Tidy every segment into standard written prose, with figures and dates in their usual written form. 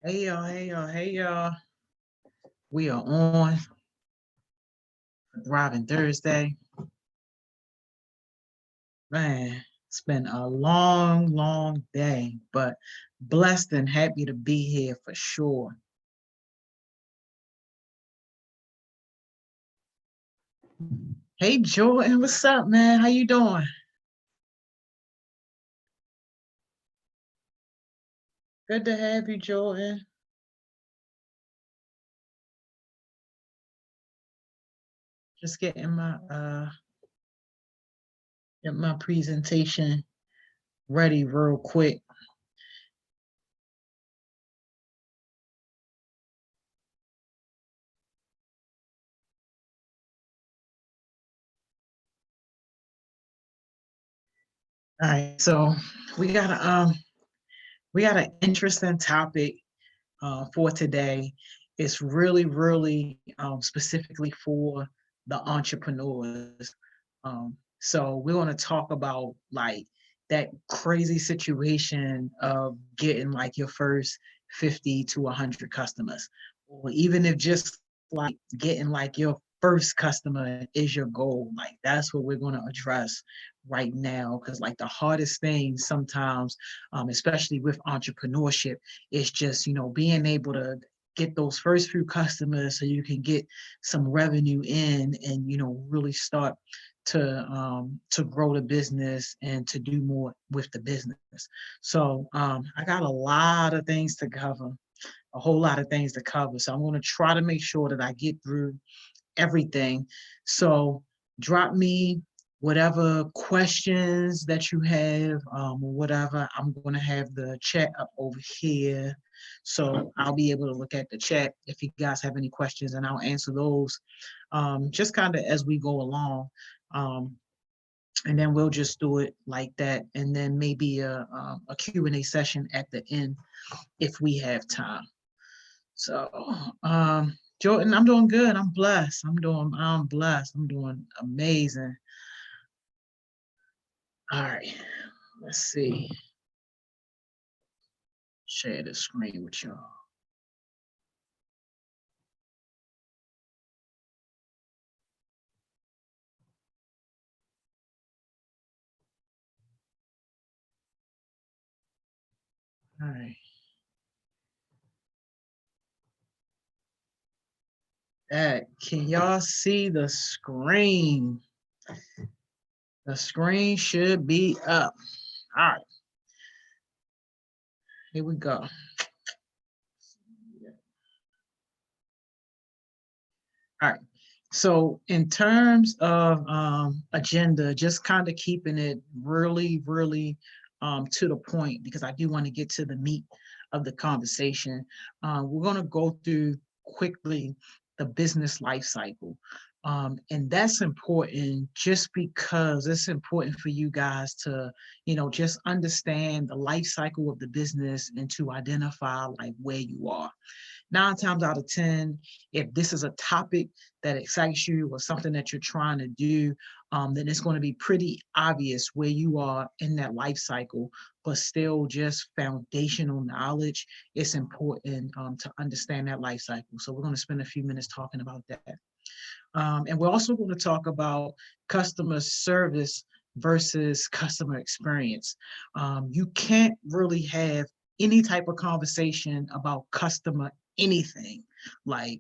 Hey y'all, hey y'all, hey y'all. We are on Thriving Thursday. Man, it's been a long, long day, but blessed and happy to be here for sure. Hey Jordan, what's up, man? How you doing? Good to have you, Jordan. Just get my presentation ready real quick. All right, so we got a we got an interesting topic for today. It's really specifically for the entrepreneurs. So we're going to talk about like that crazy situation of getting like your first 50 to 100 customers, or even if just like getting like your first customer is your goal. Like that's what we're going to address right now, because like the hardest thing sometimes, especially with entrepreneurship, is just being able to get those first few customers so you can get some revenue in and really start to grow the business and to do more with the business. So I got a lot of things to cover, a whole lot of things to cover. So I'm going to try to make sure that I get through everything. So drop me whatever questions that you have, or whatever. I'm going to have the chat up over here. So I'll be able to look at the chat if you guys have any questions, and I'll answer those just kind of as we go along. Um, and then we'll just do it like that. And then maybe a Q&A session at the end if we have time. So, Jordan, I'm doing good. I'm blessed. I'm blessed. I'm doing amazing. All right, let's see. Share the screen with y'all. All right. Can y'all see the screen? The screen should be up. All right, here we go. All right. So in terms of agenda, just kind of keeping it really to the point, because I do want to get to the meat of the conversation. We're going to go through quickly the business life cycle. And that's important just because it's important for you guys to, just understand the life cycle of the business and to identify like where you are. 9 times out of 10, if this is a topic that excites you or something that you're trying to do, then it's going to be pretty obvious where you are in that life cycle. But still, just foundational knowledge, it's important to understand that life cycle. So we're going to spend a few minutes talking about that. And we're also going to talk about customer service versus customer experience. You can't really have any type of conversation about customer anything, like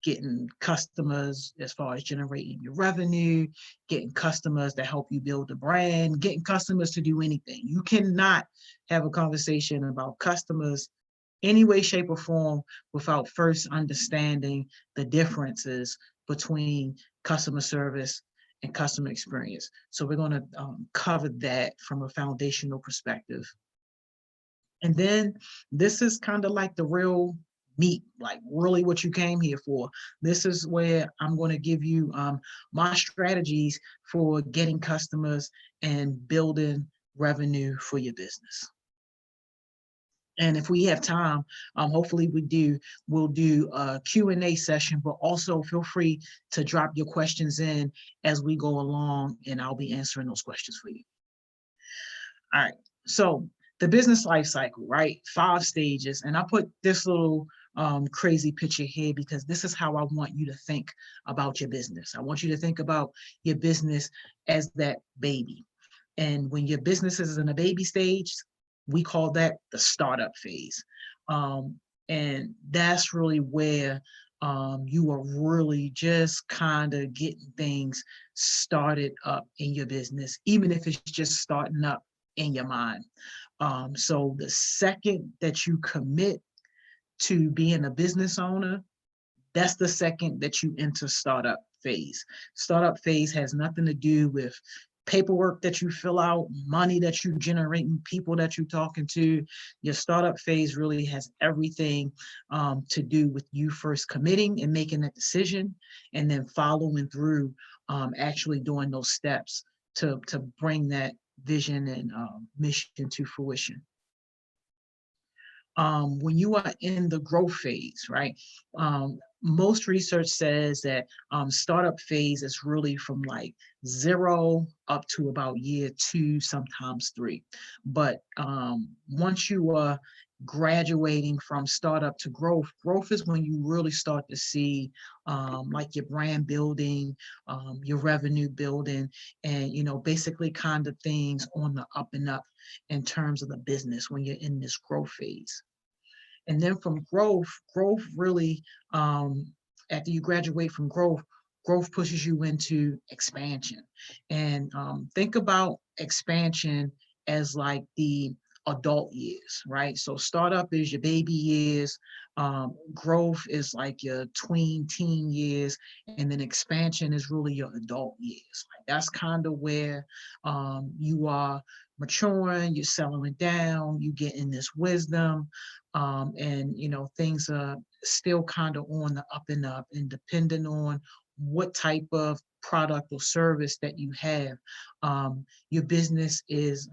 getting customers as far as generating your revenue, getting customers that help you build a brand, getting customers to do anything. You cannot have a conversation about customers any way, shape, or form without first understanding the differences between customer service and customer experience. So we're going to cover that from a foundational perspective. And then this is kind of like the real meat, like really what you came here for. This is where I'm going to give you my strategies for getting customers and building revenue for your business. And if we have time, hopefully we'll do a Q&A session, but also feel free to drop your questions in as we go along, and I'll be answering those questions for you. All right. So the business life cycle, right? 5 stages. And I put this little crazy picture here because this is how I want you to think about your business. I want you to think about your business as that baby. And when your business is in a baby stage, we call that the startup phase. Um, and that's really where you are really just kind of getting things started up in your business, even if it's just starting up in your mind. So the second that you commit to being a business owner, that's the second that you enter startup phase. Startup phase has nothing to do with paperwork that you fill out, money that you generating, people that you're talking to. Your startup phase really has everything to do with you first committing and making that decision, and then following through, actually doing those steps to bring that vision and mission to fruition. When you are in the growth phase, right? Most research says that startup phase is really from like 0 up to about year 2, sometimes 3. But once you are graduating from startup to growth, growth is when you really start to see like your brand building, your revenue building, and basically kind of things on the up and up in terms of the business when you're in this growth phase. And then from growth really, after you graduate from growth pushes you into expansion. And think about expansion as like the adult years, right? So startup is your baby years, growth is like your tween teen years, and then expansion is really your adult years. Like that's kind of where you are maturing, you're settling down, you getting this wisdom, and things are still kind of on the up and up, and depending on what type of product or service that you have, your business is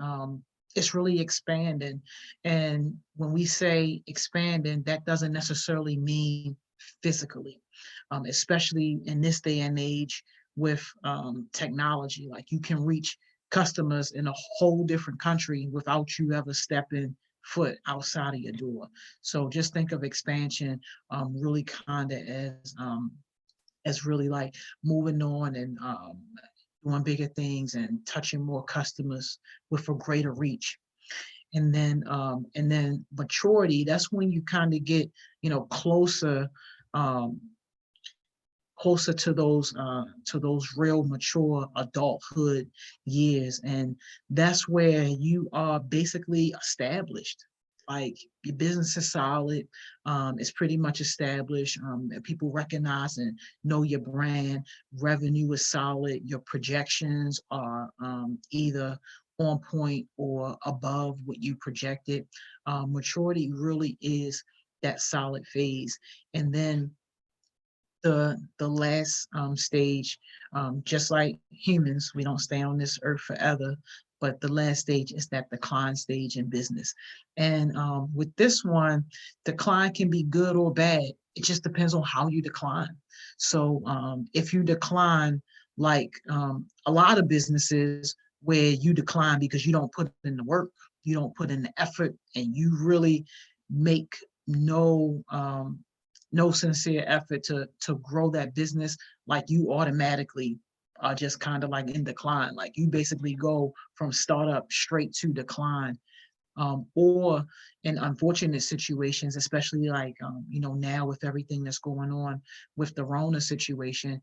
it's really expanding. And when we say expanding, that doesn't necessarily mean physically, especially in this day and age with technology. Like you can reach customers in a whole different country without you ever stepping foot outside of your door. So just think of expansion really kind of as really like moving on and doing bigger things and touching more customers with a greater reach. And then maturity, that's when you kind of get closer, um, closer to those real mature adulthood years. And that's where you are basically established. Like your business is solid, it's pretty much established, people recognize and know your brand, revenue is solid, your projections are either on point or above what you projected. Maturity really is that solid phase. And then the last stage, just like humans, we don't stay on this earth forever, but the last stage is that decline stage in business. And with this one, decline can be good or bad. It just depends on how you decline. So if you decline, like a lot of businesses where you decline because you don't put in the work, you don't put in the effort, and you really make no no sincere effort to grow that business, like you automatically are just kind of like in decline. Like you basically go from startup straight to decline. Or in unfortunate situations, especially like now with everything that's going on with the Rona situation,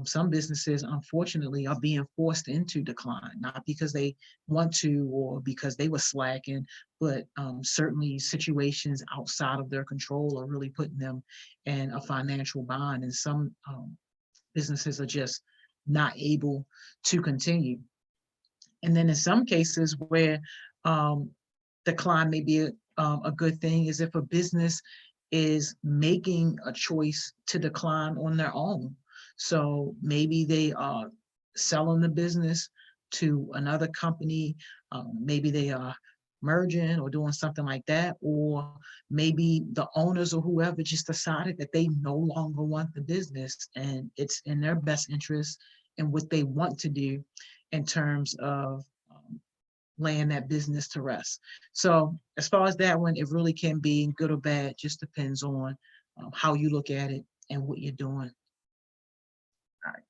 some businesses unfortunately are being forced into decline, not because they want to or because they were slacking, but certainly situations outside of their control are really putting them in a financial bind, and some businesses are just not able to continue. And then in some cases where um, decline may be a good thing is if a business is making a choice to decline on their own. So maybe they are selling the business to another company, maybe they are merging or doing something like that, or maybe the owners or whoever just decided that they no longer want the business and it's in their best interest and what they want to do in terms of laying that business to rest. So as far as that one, it really can be good or bad, just depends on how you look at it and what you're doing. All right,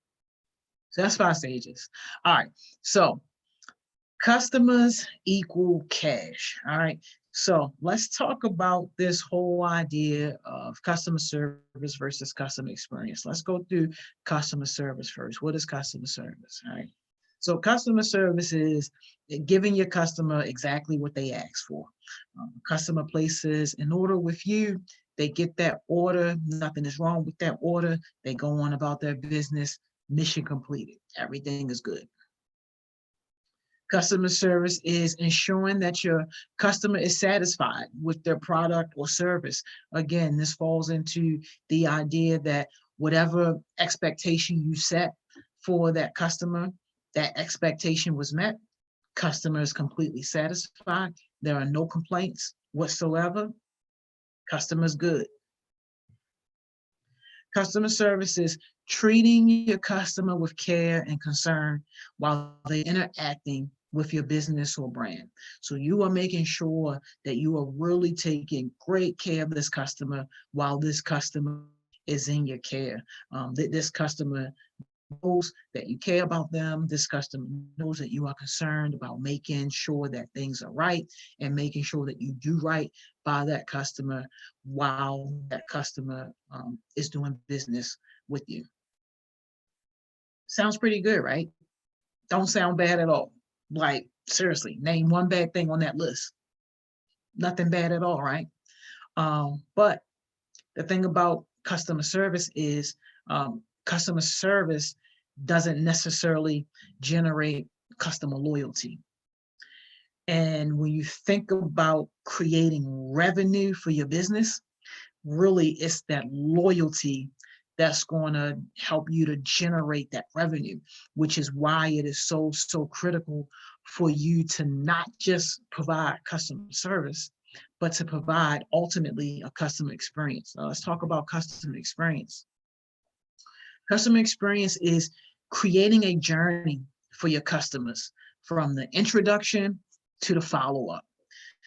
so that's 5 stages. All right, so customers equal cash. All right, so let's talk about this whole idea of customer service versus customer experience. Let's go through customer service first. What is customer service? All right, so customer service is giving your customer exactly what they ask for. Customer places an order with you, they get that order, nothing is wrong with that order, they go on about their business, mission completed, everything is good. Customer service is ensuring that your customer is satisfied with their product or service. Again, this falls into the idea that whatever expectation you set for that customer, that expectation was met. Customer is completely satisfied. There are no complaints whatsoever. Customer's good. Customer service is treating your customer with care and concern while they're interacting with your business or brand. So you are making sure that you are really taking great care of this customer while this customer is in your care. That this customer knows that you care about them. This customer knows that you are concerned about making sure that things are right and making sure that you do right by that customer while that customer is doing business with you. Sounds pretty good, right? Don't sound bad at all. Like, seriously, name one bad thing on that list. Nothing bad at all, right? But the thing about customer service is customer service doesn't necessarily generate customer loyalty. And when you think about creating revenue for your business, really it's that loyalty that's going to help you to generate that revenue, which is why it is so critical for you to not just provide customer service, but to provide ultimately a customer experience. Now let's talk about customer experience. Customer experience is creating a journey for your customers from the introduction to the follow-up.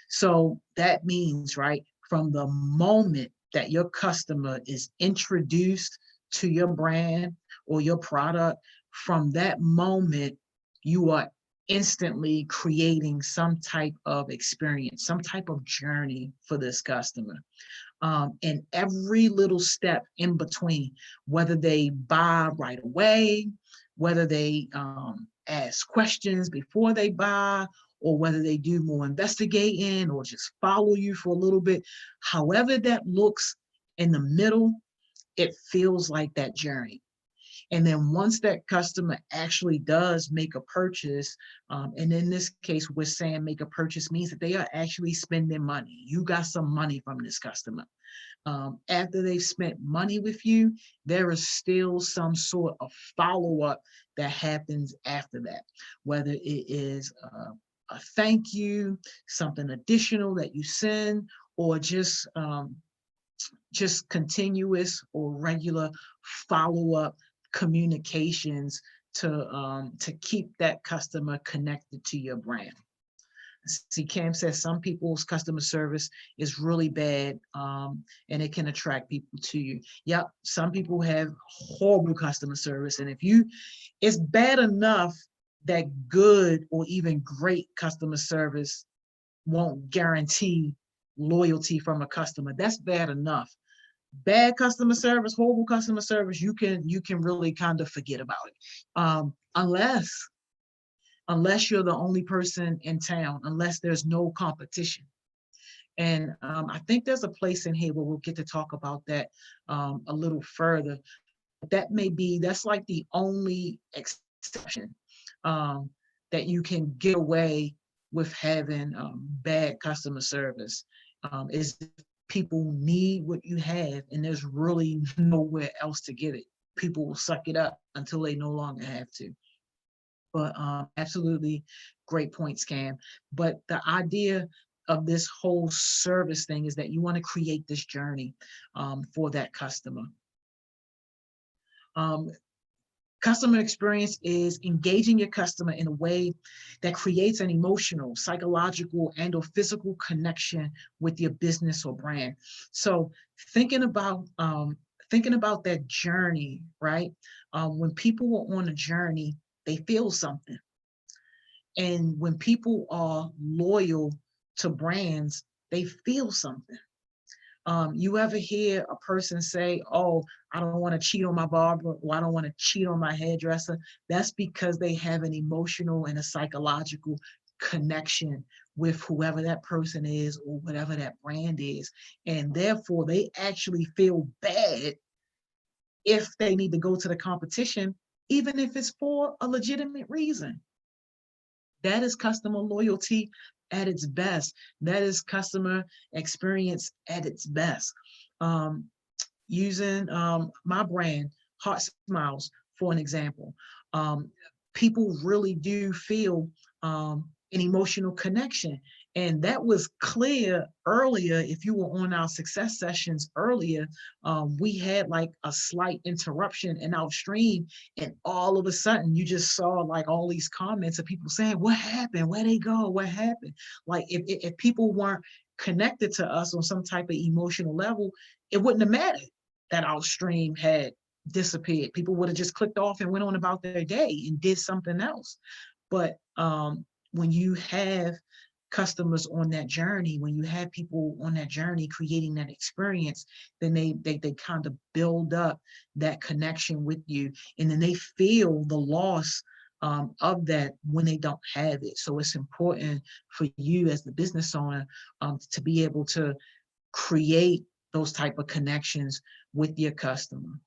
So that means, right, from the moment that your customer is introduced to your brand or your product, from that moment, you are instantly creating some type of experience, some type of journey for this customer. And every little step in between, whether they buy right away, whether they ask questions before they buy, or whether they do more investigating or just follow you for a little bit, however that looks in the middle, it feels like that journey. And then once that customer actually does make a purchase, and in this case, we're saying make a purchase means that they are actually spending money. You got some money from this customer. After they've spent money with you, there is still some sort of follow-up that happens after that, whether it is a thank you, something additional that you send, or just continuous or regular follow-up communications to keep that customer connected to your brand. See, Cam says some people's customer service is really bad, and it can attract people to you. Yep, some people have horrible customer service, and it's bad enough that good or even great customer service won't guarantee loyalty from a customer. That's bad enough. Bad customer service, horrible customer service, you can really kind of forget about it, unless you're the only person in town, unless there's no competition. And I think there's a place in here where we'll get to talk about that a little further. That's like the only exception that you can get away with having bad customer service, is people need what you have and there's really nowhere else to get it. People will suck it up until they no longer have to. But absolutely great points, Cam. But the idea of this whole service thing is that you want to create this journey for that customer. Customer experience is engaging your customer in a way that creates an emotional, psychological, and or physical connection with your business or brand. So thinking about that journey, right? When people are on a journey, they feel something. And when people are loyal to brands, they feel something. You ever hear a person say, "Oh, I don't want to cheat on my barber, or I don't want to cheat on my hairdresser"? That's because they have an emotional and a psychological connection with whoever that person is or whatever that brand is. And therefore, they actually feel bad if they need to go to the competition, even if it's for a legitimate reason. That is customer loyalty at its best. That is customer experience at its best. Um, Using my brand, HeartSmiles, for an example, um, people really do feel an emotional connection. And that was clear earlier. If you were on our success sessions earlier, we had like a slight interruption in our stream. And all of a sudden, you just saw like all these comments of people saying, "What happened? Where they go? What happened?" Like if people weren't connected to us on some type of emotional level, it wouldn't have mattered that our stream had disappeared. People would have just clicked off and went on about their day and did something else. But when you have customers on that journey, when you have people on that journey creating that experience, then they kind of build up that connection with you, and then they feel the loss of that when they don't have it. So it's important for you as the business owner to be able to create those type of connections with your customer.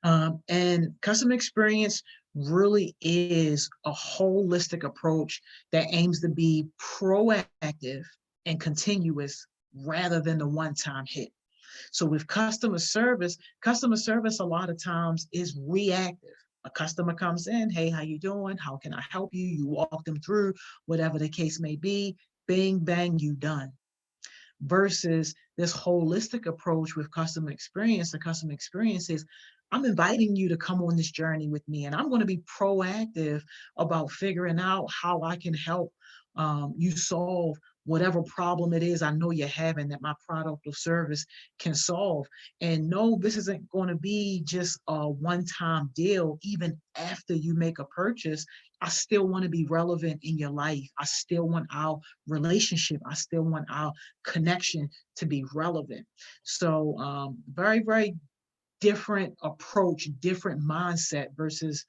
And customer experience really is a holistic approach that aims to be proactive and continuous rather than the one-time hit. So with customer service a lot of times is reactive. A customer comes in, "Hey, how you doing? How can I help you?" You walk them through whatever the case may be. Bing, bang, you done. Versus this holistic approach with customer experience. The customer experience is, I'm inviting you to come on this journey with me, and I'm going to be proactive about figuring out how I can help you solve whatever problem it is I know you're having that my product or service can solve. And no, this isn't going to be just a one-time deal. Even after you make a purchase, I still want to be relevant in your life. I still want our relationship. I still want our connection to be relevant. So very, very different approach, different mindset versus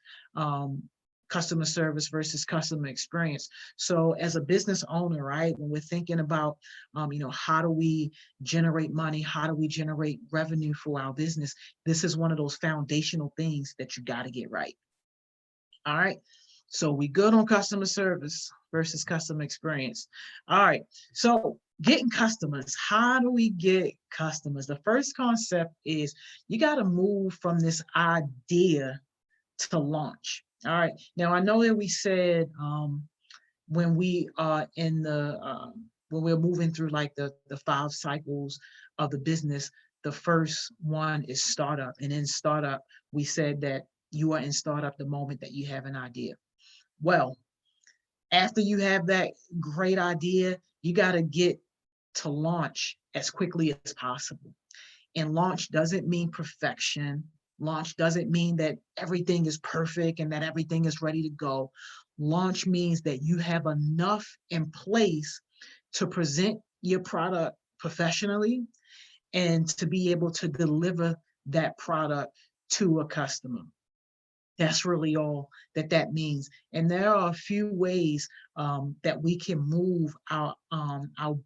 customer service versus customer experience. So as a business owner, right, when we're thinking about, how do we generate money? How do we generate revenue for our business? This is one of those foundational things that you got to get right. All right. So we good on customer service versus customer experience. All right. So getting customers. How do we get customers? The first concept is you got to move from this idea to launch. All right. Now I know that we said when we are in the when we're moving through like the 5 cycles of the business, the first one is startup. And in startup, we said that you are in startup the moment that you have an idea. Well, after you have that great idea, you got to get to launch as quickly as possible. And launch doesn't mean perfection. Launch doesn't mean that everything is perfect and that everything is ready to go. Launch means that you have enough in place to present your product professionally and to be able to deliver that product to a customer. That's really all that means. And there are a few ways that we can move our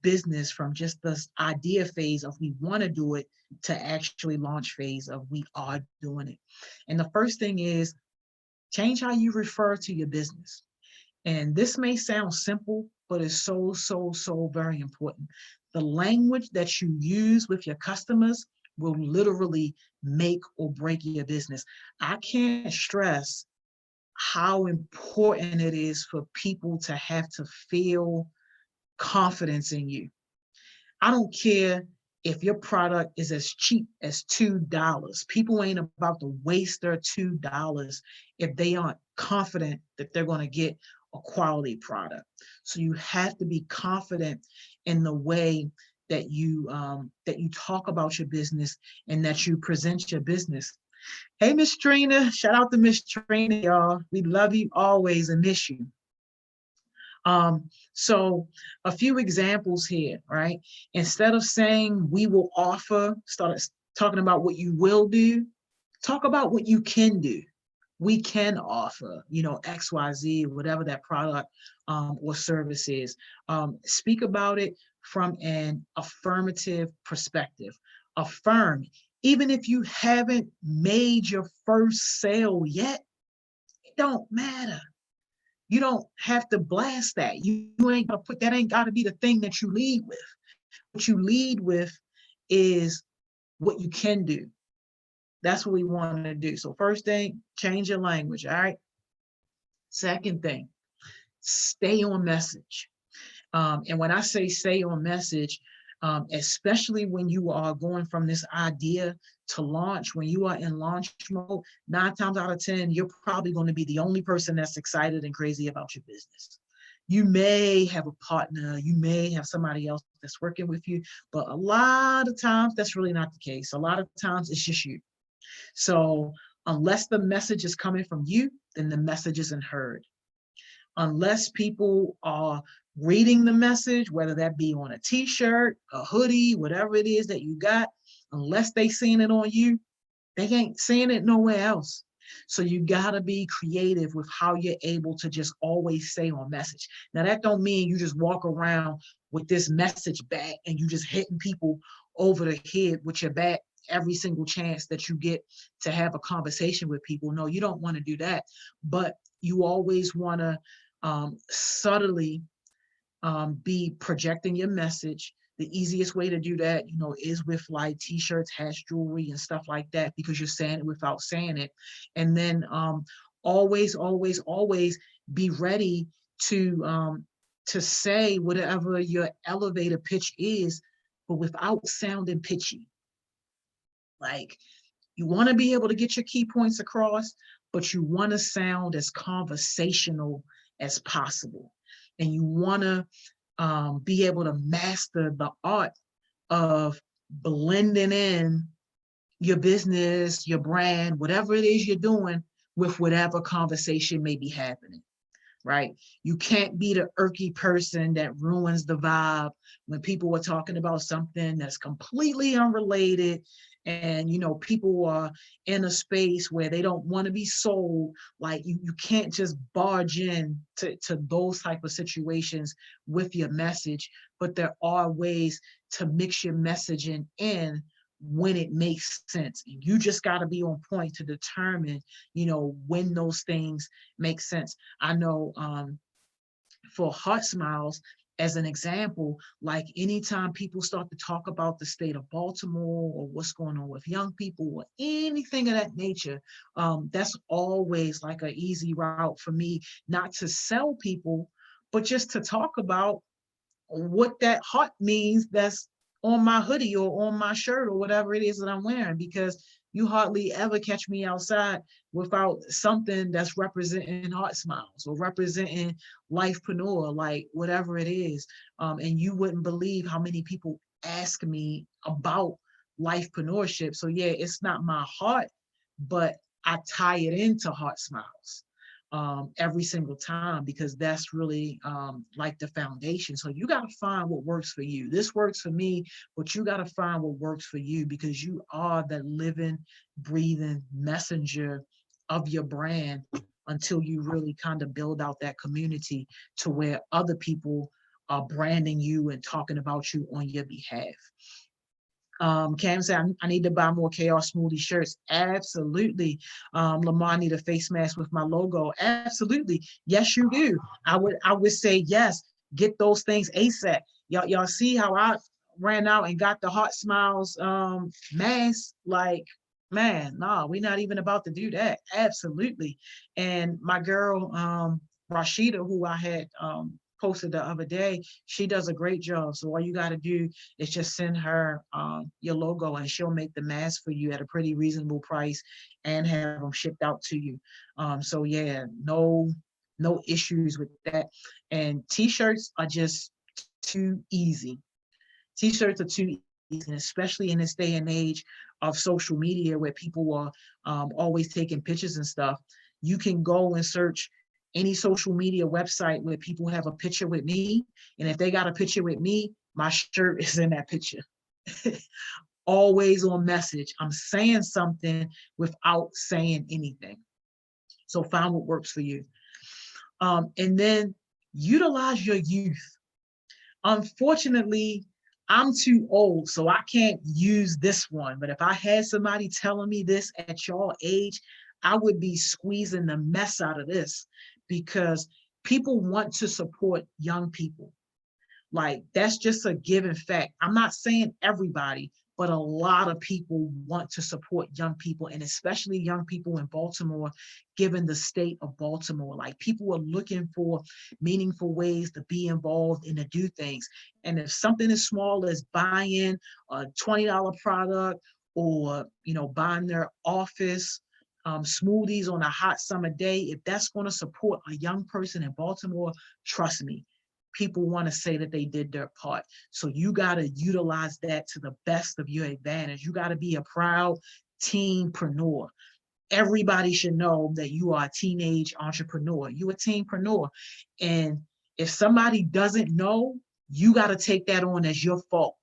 business from just this idea phase of we want to do it to actually launch phase of we are doing it. And the first thing is change how you refer to your business. And this may sound simple, but it's so, so, so very important. The language that you use with your customers will literally make or break your business. I can't stress how important it is for people to have to feel confidence in you. I don't care if your product is as cheap as $2, people ain't about to waste their $2 if they aren't confident that they're going to get a quality product. So you have to be confident in the way that you talk about your business and that you present your business. Hey, Miss Trina, shout out to Miss Trina, y'all. We love you always and miss you. So a few examples here, right? Instead of saying we will offer, start talking about what you will do, talk about what you can do. We can offer, XYZ, whatever that product or service is. Speak about it from an affirmative perspective. Affirm, even if you haven't made your first sale yet, it don't matter. You don't have to blast that. You ain't gonna put that, ain't gotta be the thing that you lead with. What you lead with is what you can do. That's what we want to do. So first thing, change your language, all right? Second thing, stay on message. And when I say stay on message, especially when you are going from this idea to launch, when you are in launch mode, 9 times out of 10, you're probably going to be the only person that's excited and crazy about your business. You may have a partner, you may have somebody else that's working with you, but a lot of times that's really not the case. A lot of times it's just you. So unless the message is coming from you, then the message isn't heard. Unless people are reading the message, whether that be on a t-shirt, a hoodie, whatever it is that you got, unless they seeing it on you, they ain't seeing it nowhere else. So you gotta be creative with how you're able to just always stay on message. Now that don't mean you just walk around with this message back and you just hitting people over the head with your back every single chance that you get to have a conversation with people. No, you don't want to do that. But you always want to subtly be projecting your message. The easiest way to do that, is with like t-shirts, hats, jewelry, and stuff like that, because you're saying it without saying it. And then always, always, always be ready to say whatever your elevator pitch is, but without sounding pitchy. Like, you want to be able to get your key points across, but you want to sound as conversational as possible. And you want to be able to master the art of blending in your business, your brand, whatever it is you're doing with whatever conversation may be happening. Right? You can't be the irky person that ruins the vibe when people are talking about something that's completely unrelated, and people are in a space where they don't want to be sold. Like, you can't just barge in to those type of situations with your message, but there are ways to mix your messaging in when it makes sense. You just got to be on point to determine, when those things make sense. I know for HeartSmiles, as an example, like anytime people start to talk about the state of Baltimore or what's going on with young people or anything of that nature, that's always like an easy route for me, not to sell people, but just to talk about what that heart means that's on my hoodie or on my shirt or whatever it is that I'm wearing, because you hardly ever catch me outside without something that's representing HeartSmiles or representing Lifepreneur, like whatever it is. And you wouldn't believe how many people ask me about lifepreneurship. So yeah, it's not my heart, but I tie it into HeartSmiles every single time, because that's really like the foundation. So you got to find what works for you. This works for me, but you got to find what works for you, because you are the living, breathing messenger of your brand until you really kind of build out that community to where other people are branding you and talking about you on your behalf. Cam said, I need to buy more KR Smoothie shirts. Absolutely. Lamar, I need a face mask with my logo. Absolutely. Yes, you do. I would say yes. Get those things ASAP. Y'all see how I ran out and got the HeartSmiles mask? Like, man, nah, we're not even about to do that. Absolutely. And my girl, Rashida, who I had posted the other day. She does a great job. So all you got to do is just send her your logo, and she'll make the mask for you at a pretty reasonable price and have them shipped out to you. So yeah, no issues with that. And t-shirts are just too easy. T-shirts are too easy, and especially in this day and age of social media where people are always taking pictures and stuff. You can go and search any social media website where people have a picture with me, and if they got a picture with me, my shirt is in that picture. Always on message. I'm saying something without saying anything. So find what works for you. And then utilize your youth. Unfortunately, I'm too old, so I can't use this one. But if I had somebody telling me this at your age, I would be squeezing the mess out of this, because people want to support young people. Like, that's just a given fact. I'm not saying everybody, but a lot of people want to support young people, and especially young people in Baltimore, given the state of Baltimore. Like, people are looking for meaningful ways to be involved and to do things. And if something as small as buying a $20 product, or, buying their office smoothies on a hot summer day, if that's going to support a young person in Baltimore, trust me, people want to say that they did their part. So you got to utilize that to the best of your advantage. You got to be a proud teenpreneur. Everybody should know that you are a teenage entrepreneur. You a teenpreneur. And if somebody doesn't know, you got to take that on as your fault,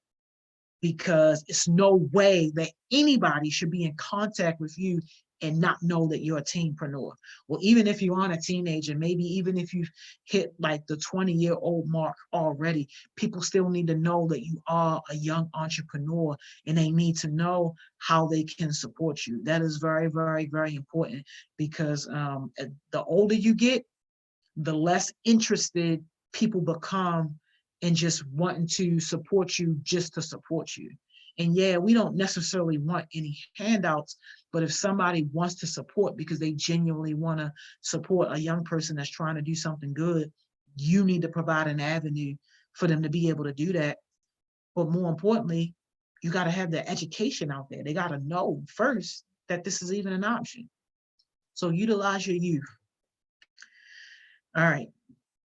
because it's no way that anybody should be in contact with you and not know that you're a teenpreneur. Well, even if you aren't a teenager, maybe even if you've hit like the 20-year-old mark already, people still need to know that you are a young entrepreneur, and they need to know how they can support you. That is very, very, very important, because the older you get, the less interested people become in just wanting to support you just to support you. And yeah, we don't necessarily want any handouts, but if somebody wants to support because they genuinely want to support a young person that's trying to do something good, you need to provide an avenue for them to be able to do that. But more importantly, you got to have the education out there. They got to know first that this is even an option. So utilize your youth. All right,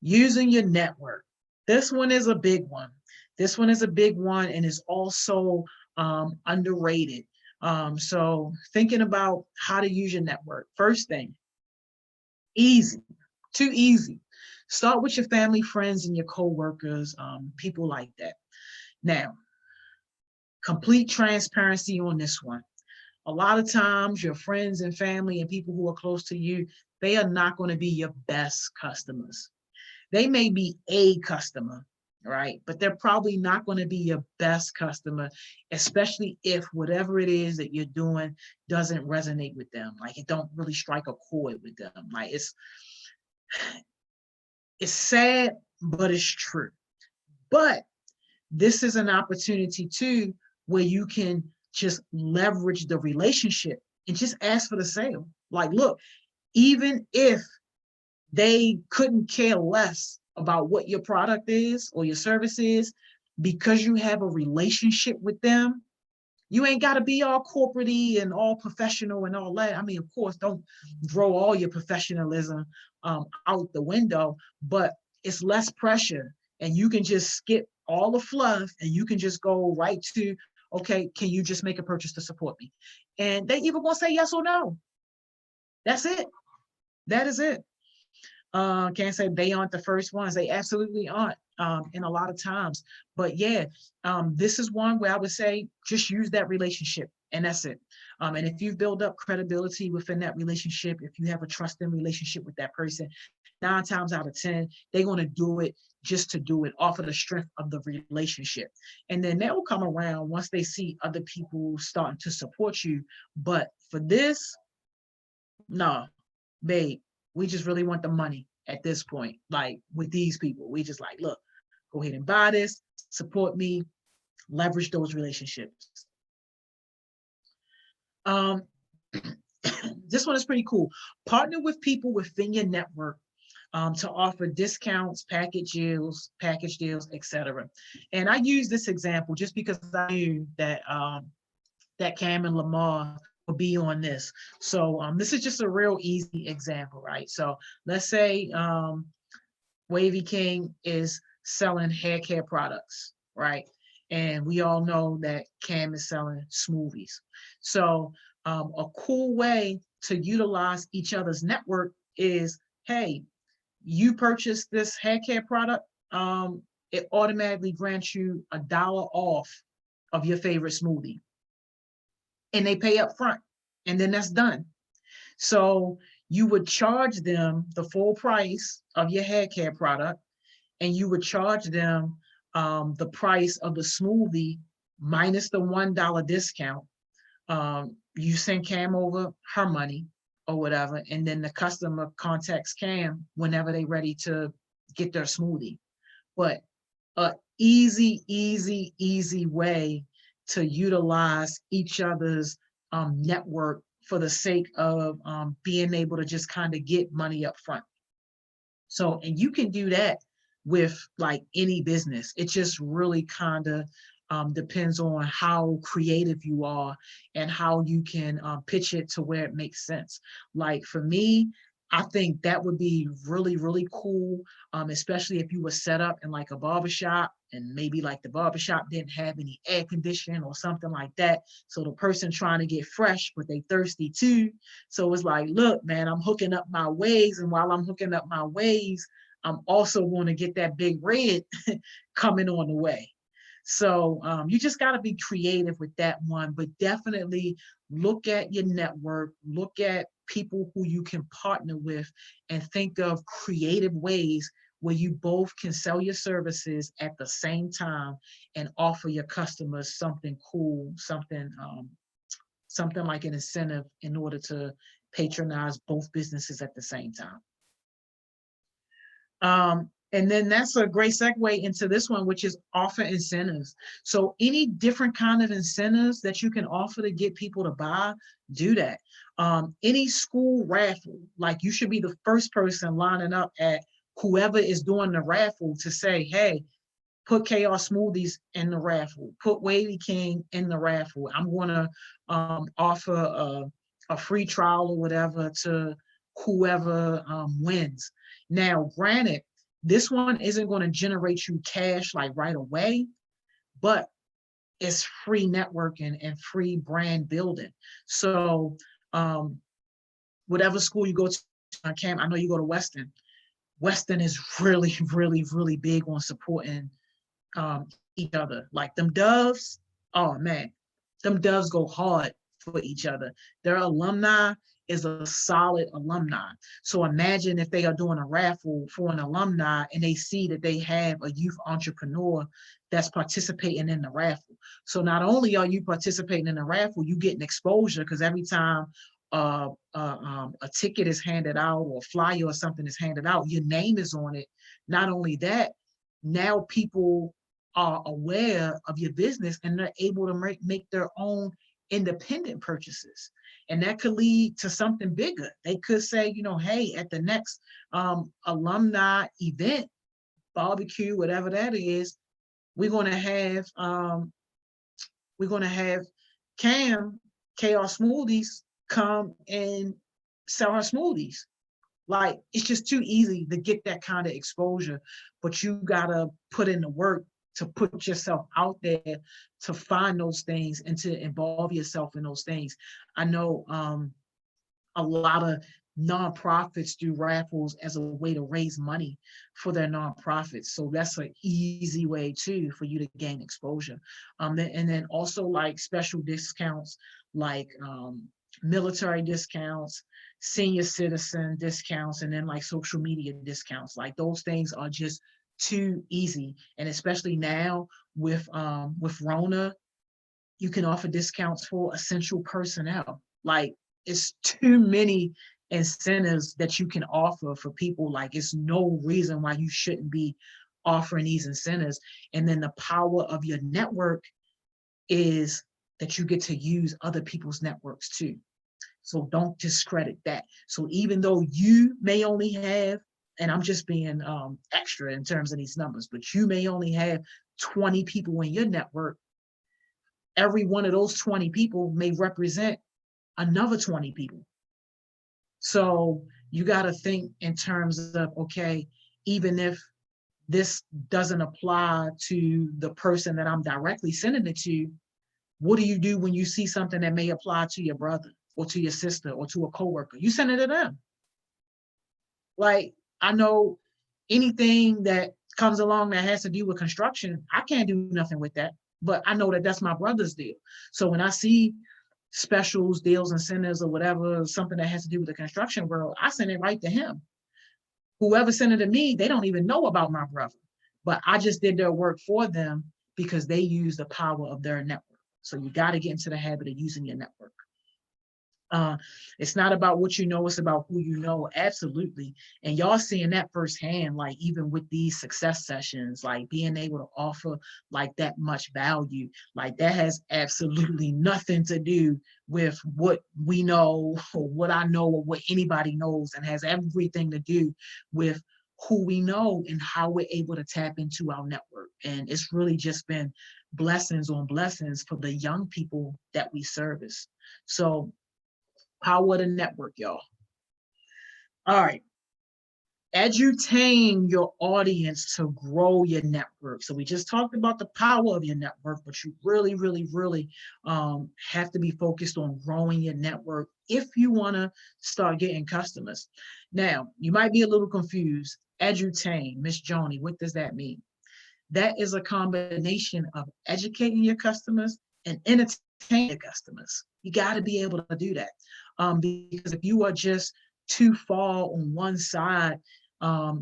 using your network. This one is a big one. This one is a big one, and is also underrated. So thinking about how to use your network. First thing, easy, too easy. Start with your family, friends, and your coworkers, people like that. Now, complete transparency on this one. A lot of times your friends and family and people who are close to you, they are not going to be your best customers. They may be a customer, right? But they're probably not going to be your best customer, especially if whatever it is that you're doing doesn't resonate with them. Like, it don't really strike a chord with them. Like, it's sad, but it's true. But this is an opportunity too, where you can just leverage the relationship and just ask for the sale. Like, look, even if they couldn't care less about what your product is or your service is, because you have a relationship with them, you ain't got to be all corporate-y and all professional and all that. I mean, of course, don't throw all your professionalism out the window, but it's less pressure, and you can just skip all the fluff, and you can just go right to, okay, can you just make a purchase to support me? And they either gonna say yes or no. That's it. That is it. Can't say they aren't the first ones. They absolutely aren't, in a lot of times. But yeah, this is one where I would say just use that relationship, and that's it. And if you've built up credibility within that relationship, if you have a trusting relationship with that person, 9 times out of 10, they're going to do it just to do it off of the strength of the relationship. And then they'll come around once they see other people starting to support you. But for this, no, babe, we just really want the money at this point. Like, with these people, we just like, look, go ahead and buy this, support me, leverage those relationships. This one is pretty cool. Partner with people within your network to offer discounts, package deals, etc. And I use this example just because I knew that Cam and Lamar will be on this. So this is just a real easy example, right? So let's say Wavy King is selling hair care products, right? And we all know that Cam is selling smoothies. So a cool way to utilize each other's network is, hey, you purchase this hair care product, it automatically grants you $1 off of your favorite smoothie. And they pay up front. And then that's done. So you would charge them the full price of your hair care product, and you would charge them the price of the smoothie minus the $1 discount. You send Cam over her money or whatever, and then the customer contacts Cam whenever they're ready to get their smoothie. But a easy way to utilize each other's network for the sake of being able to just kind of get money up front. So, and you can do that with like any business. It just really kind of depends on how creative you are and how you can pitch it to where it makes sense. Like for me, I think that would be really cool, especially if you were set up in like a barbershop and maybe like the barbershop didn't have any air conditioning or something like that. So the person trying to get fresh, but they thirsty too. So it's like, look, man, I'm hooking up my waves. And while I'm hooking up my waves, I'm also going to get that big red coming on the way. So you just got to be creative with that one, but definitely look at your network, look at people who you can partner with, and think of creative ways where you both can sell your services at the same time and offer your customers something cool, something like an incentive in order to patronize both businesses at the same time. And then that's a great segue into this one, which is offer incentives. So any different kind of incentives that you can offer to get people to buy, do that. Any school raffle, like you should be the first person lining up at whoever is doing the raffle to say, hey, put Chaos Smoothies in the raffle, put Wavy King in the raffle. I'm going to offer a free trial or whatever to whoever wins. Now, granted, this one isn't going to generate you cash like right away, but it's free networking and free brand building. So whatever school you go to, Cam, I know you go to Western. Western is really big on supporting each other. Like them Doves, oh man, them Doves go hard for each other. Their alumni is a solid alumni. So imagine if they are doing a raffle for an alumni and they see that they have a youth entrepreneur that's participating in the raffle. So not only are you participating in the raffle, you getting exposure because every time a ticket is handed out or a flyer or something is handed out, your name is on it. Not only that, now people are aware of your business and they're able to make their own independent purchases. And that could lead to something bigger. They could say, you know, hey, at the next alumni event, barbecue, whatever that is, we're going to have Cam Chaos Smoothies come and sell her smoothies. Like, it's just too easy to get that kind of exposure, but you gotta put in the work to put yourself out there to find those things and to involve yourself in those things. I know a lot of nonprofits do raffles as a way to raise money for their nonprofits. So that's an easy way too for you to gain exposure. And then also like special discounts, like military discounts, senior citizen discounts, and then like social media discounts. Like those things are just too easy. And especially now with Rona, you can offer discounts for essential personnel. Like it's too many incentives that you can offer for people. Like it's no reason why you shouldn't be offering these incentives. And then the power of your network is that you get to use other people's networks too. So don't discredit that. So even though you may only have and I'm just being extra in terms of these numbers, but you may only have 20 people in your network. Every one of those 20 people may represent another 20 people. So you got to think in terms of, okay, even if this doesn't apply to the person that I'm directly sending it to, what do you do when you see something that may apply to your brother or to your sister or to a coworker? You send it to them. Like, I know anything that comes along that has to do with construction, I can't do nothing with that, but I know that that's my brother's deal. So when I see specials, deals, incentives, or whatever, something that has to do with the construction world, I send it right to him. Whoever sent it to me, they don't even know about my brother, but I just did their work for them because they use the power of their network. So you got to get into the habit of using your network. It's not about what you know, it's about who you know. Absolutely. And y'all seeing that firsthand, like even with these success sessions, like being able to offer like that much value, like that has absolutely nothing to do with what we know or what I know or what anybody knows, and has everything to do with who we know and how we're able to tap into our network. And it's really just been blessings on blessings for the young people that we service. So power of the network, y'all. All right. Edutain your audience to grow your network. So we just talked about the power of your network, but you really, really, really have to be focused on growing your network if you want to start getting customers. Now, you might be a little confused. Edutain, Miss Joni, what does that mean? That is a combination of educating your customers and entertaining your customers. You got to be able to do that. Because if you are just too far on one side,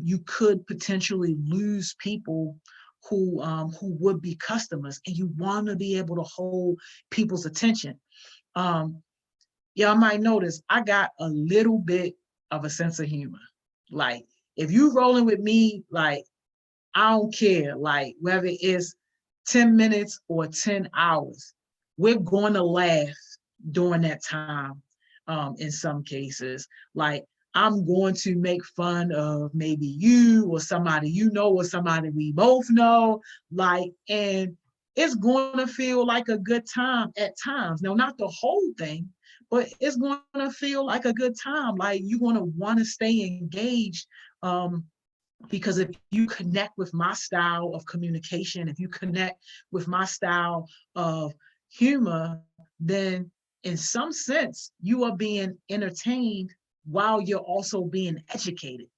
you could potentially lose people who would be customers, and you want to be able to hold people's attention. Y'all might notice I got a little bit of a sense of humor. Like if you rolling with me, like I don't care, like whether it's 10 minutes or 10 hours, we're going to laugh during that time. In some cases, like I'm going to make fun of maybe you or somebody you know or somebody we both know, like, and it's going to feel like a good time at times. Now, not the whole thing, but it's going to feel like a good time. Like you're going to want to stay engaged. Because if you connect with my style of communication, if you connect with my style of humor, then in some sense, you are being entertained while you're also being educated.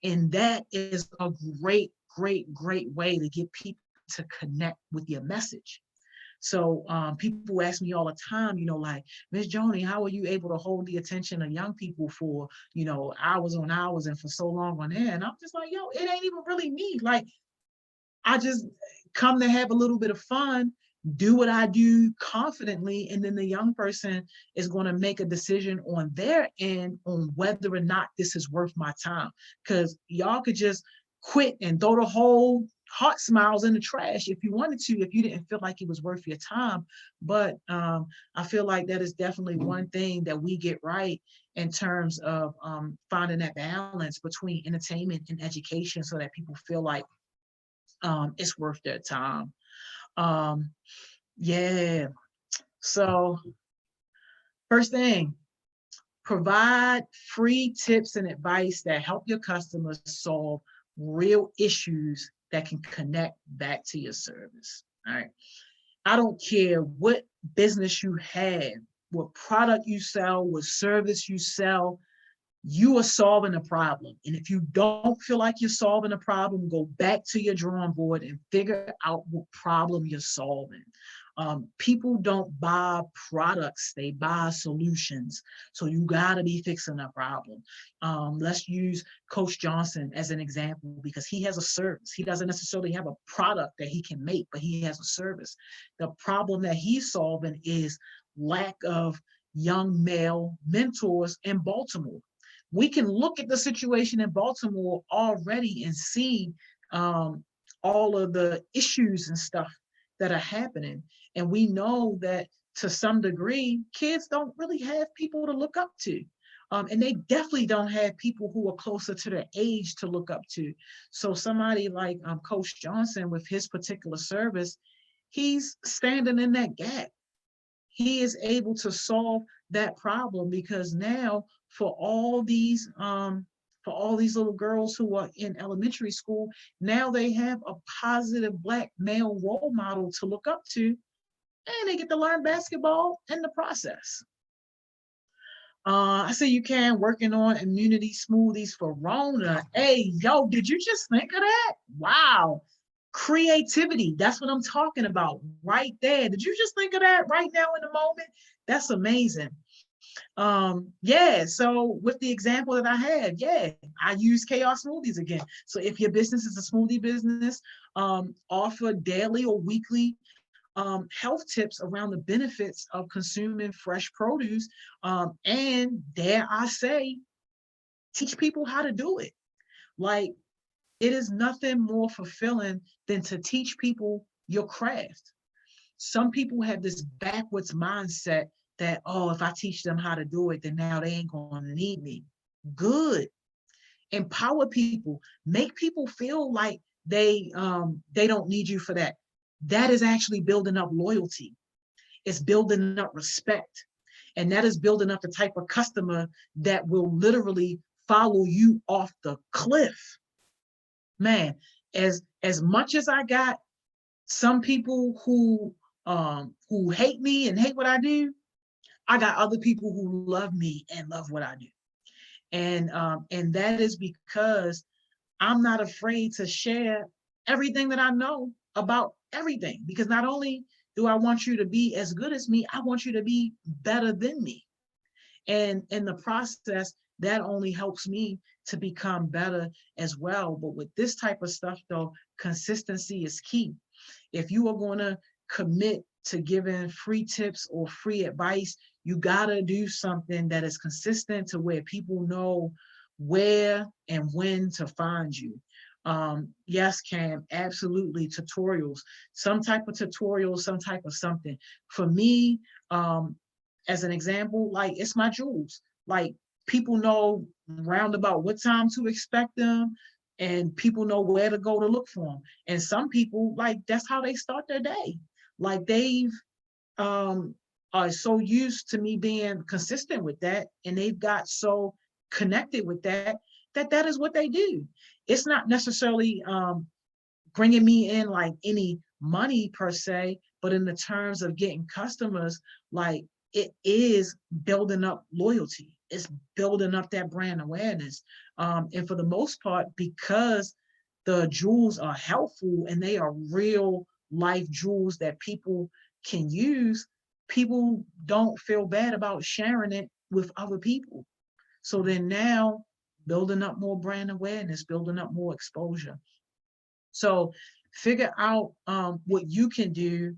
And that is a great, great, great way to get people to connect with your message. So people ask me all the time, like, Miss Joni, how are you able to hold the attention of young people for, hours on hours and for so long on end? And I'm just like, yo, it ain't even really me. Like, I just come to have a little bit of fun, do what I do confidently, and then the young person is going to make a decision on their end on whether or not this is worth my time. Because y'all could just quit and throw the whole HeartSmiles in the trash if you wanted to, if you didn't feel like it was worth your time. But I feel like that is definitely one thing that we get right in terms of finding that balance between entertainment and education so that people feel like it's worth their time. Yeah. So first thing, provide free tips and advice that help your customers solve real issues that can connect back to your service. All right. I don't care what business you have, what product you sell, what service you sell, you are solving a problem. And if you don't feel like you're solving a problem, go back to your drawing board and figure out what problem you're solving. People don't buy products, they buy solutions. So you gotta be fixing a problem. Let's use Coach Johnson as an example because he has a service. He doesn't necessarily have a product that he can make, but he has a service. The problem that he's solving is lack of young male mentors in Baltimore. We can look at the situation in Baltimore already and see all of the issues and stuff that are happening. And we know that to some degree, kids don't really have people to look up to. And they definitely don't have people who are closer to their age to look up to. So somebody like Coach Johnson with his particular service, he's standing in that gap. He is able to solve that problem because now for all these little girls who are in elementary school, now they have a positive Black male role model to look up to, and they get to learn basketball in the process. I see you can working on immunity smoothies for Rona. Hey, yo, did you just think of that? Wow. Creativity. That's what I'm talking about right there. Did you just think of that right now in the moment? That's amazing. Yeah, so with the example that I had, yeah, I use chaos smoothies again. So if your business is a smoothie business, offer daily or weekly health tips around the benefits of consuming fresh produce, and dare I say, teach people how to do it. Like, it is nothing more fulfilling than to teach people your craft. Some people have this backwards mindset that, oh, if I teach them how to do it, then now they ain't going to need me. Good. Empower people. Make people feel like they don't need you for that. That is actually building up loyalty. It's building up respect. And that is building up the type of customer that will literally follow you off the cliff. Man, as much as I got some people who hate me and hate what I do, I got other people who love me and love what I do. And that is because I'm not afraid to share everything that I know about everything. Because not only do I want you to be as good as me, I want you to be better than me. And in the process, that only helps me to become better as well. But with this type of stuff, though, consistency is key. If you are going to commit to giving free tips or free advice, you got to do something that is consistent to where people know where and when to find you. Yes, Cam, absolutely. Tutorials, some type of tutorial, some type of something. For me, as an example, like, it's my jewels. Like, people know roundabout what time to expect them, and people know where to go to look for them. And some people, like, that's how they start their day. Like, they've are so used to me being consistent with that, and they've got so connected with that, that is what they do. It's not necessarily bringing me in like any money per se, but in the terms of getting customers, like, it is building up loyalty. It's building up that brand awareness. And for the most part, because the jewels are helpful and they are real life jewels that people can use, people don't feel bad about sharing it with other people. So then now, building up more brand awareness, building up more exposure. So figure out what you can do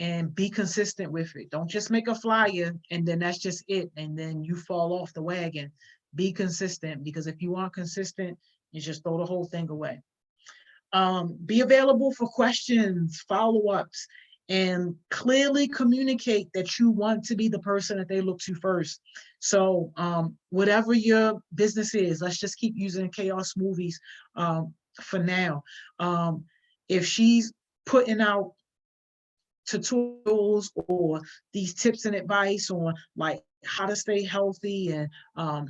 and be consistent with it. Don't just make a flyer and then that's just it, and then you fall off the wagon. Be consistent, because if you aren't consistent, you just throw the whole thing away. Be available for questions, follow-ups, and clearly communicate that you want to be the person that they look to first. So whatever your business is, let's just keep using Chaos Movies for now. If she's putting out tutorials or these tips and advice on like how to stay healthy and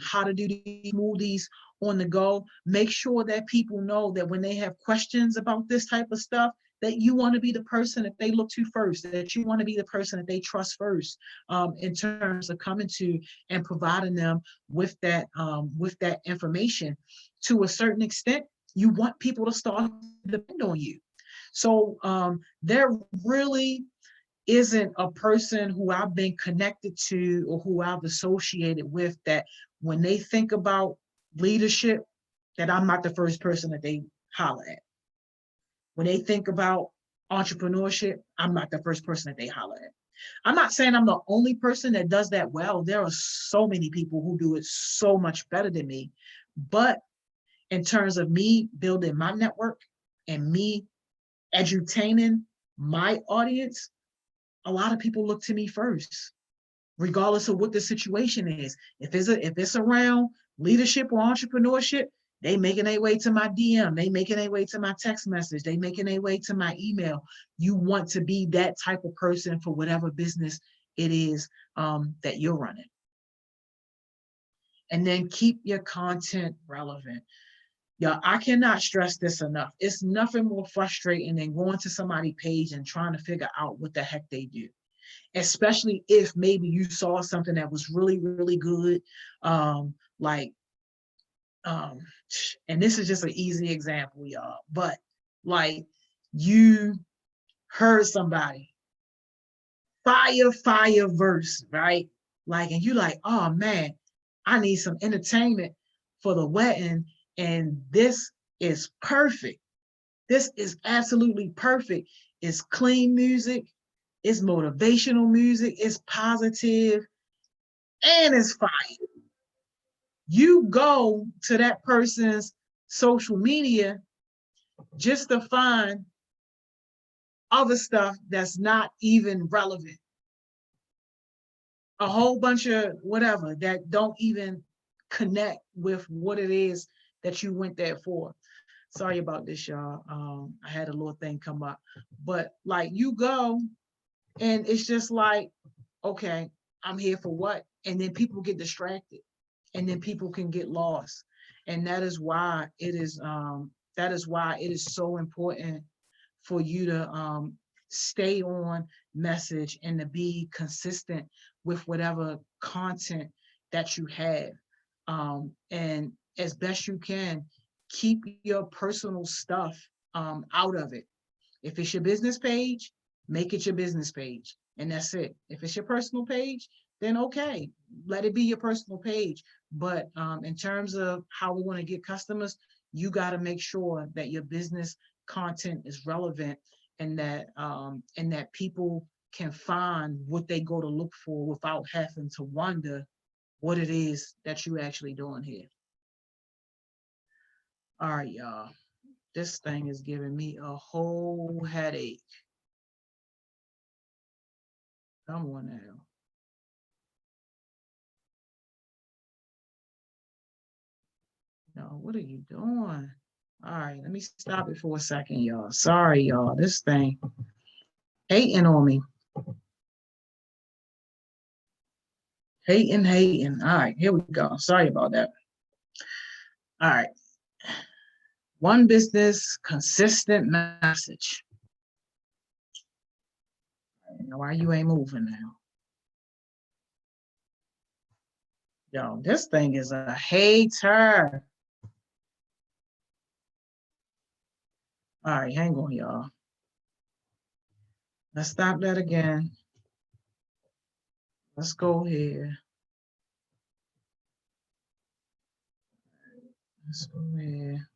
how to do these smoothies on the go, make sure that people know that when they have questions about this type of stuff, that you want to be the person that they look to first, that you want to be the person that they trust first, in terms of coming to and providing them with that information. To a certain extent, you want people to start to depend on you. So there really isn't a person who I've been connected to or who I've associated with that when they think about leadership, that I'm not the first person that they holler at. When they think about entrepreneurship, I'm not the first person that they holler at. I'm not saying I'm the only person that does that well. There are so many people who do it so much better than me. But in terms of me building my network and me edutaining my audience, a lot of people look to me first. regardless of what the situation is. If it's around leadership or entrepreneurship, they making their way to my DM, they making their way to my text message, they making their way to my email. You want to be that type of person for whatever business it is that you're running. And then keep your content relevant. Yeah, I cannot stress this enough. It's nothing more frustrating than going to somebody's page and trying to figure out what the heck they do, especially if maybe you saw something that was really, really good. Like, and this is just an easy example, y'all, but like you heard somebody, fire verse, right? Like, and you like, oh man, I need some entertainment for the wedding, and this is perfect. This is absolutely perfect. It's clean music, it's motivational music, it's positive, and it's fire. You go to that person's social media just to find other stuff that's not even relevant. A whole bunch of whatever that don't even connect with what it is that you went there for. Sorry about this, y'all. I had a little thing come up, but like you go and it's just like, okay, I'm here for what? And then people get distracted and then people can get lost. And that is why it is so important for you to stay on message and to be consistent with whatever content that you have. And as best you can, keep your personal stuff out of it. If it's your business page, make it your business page. And that's it. If it's your personal page, then okay, let it be your personal page. But in terms of how we want to get customers, you got to make sure that your business content is relevant and that people can find what they go to look for without having to wonder what it is that you actually doing here. All right, y'all. This thing is giving me a whole headache. Come on now. No, what are you doing? All right, let me stop it for a second, y'all. Sorry, y'all. This thing hating on me. Hating. All right, here we go. Sorry about that. All right. One business, consistent message. Why you ain't moving now? Yo, this thing is a hater. All right, hang on, y'all. Let's stop that again. Let's go here. Let's go here.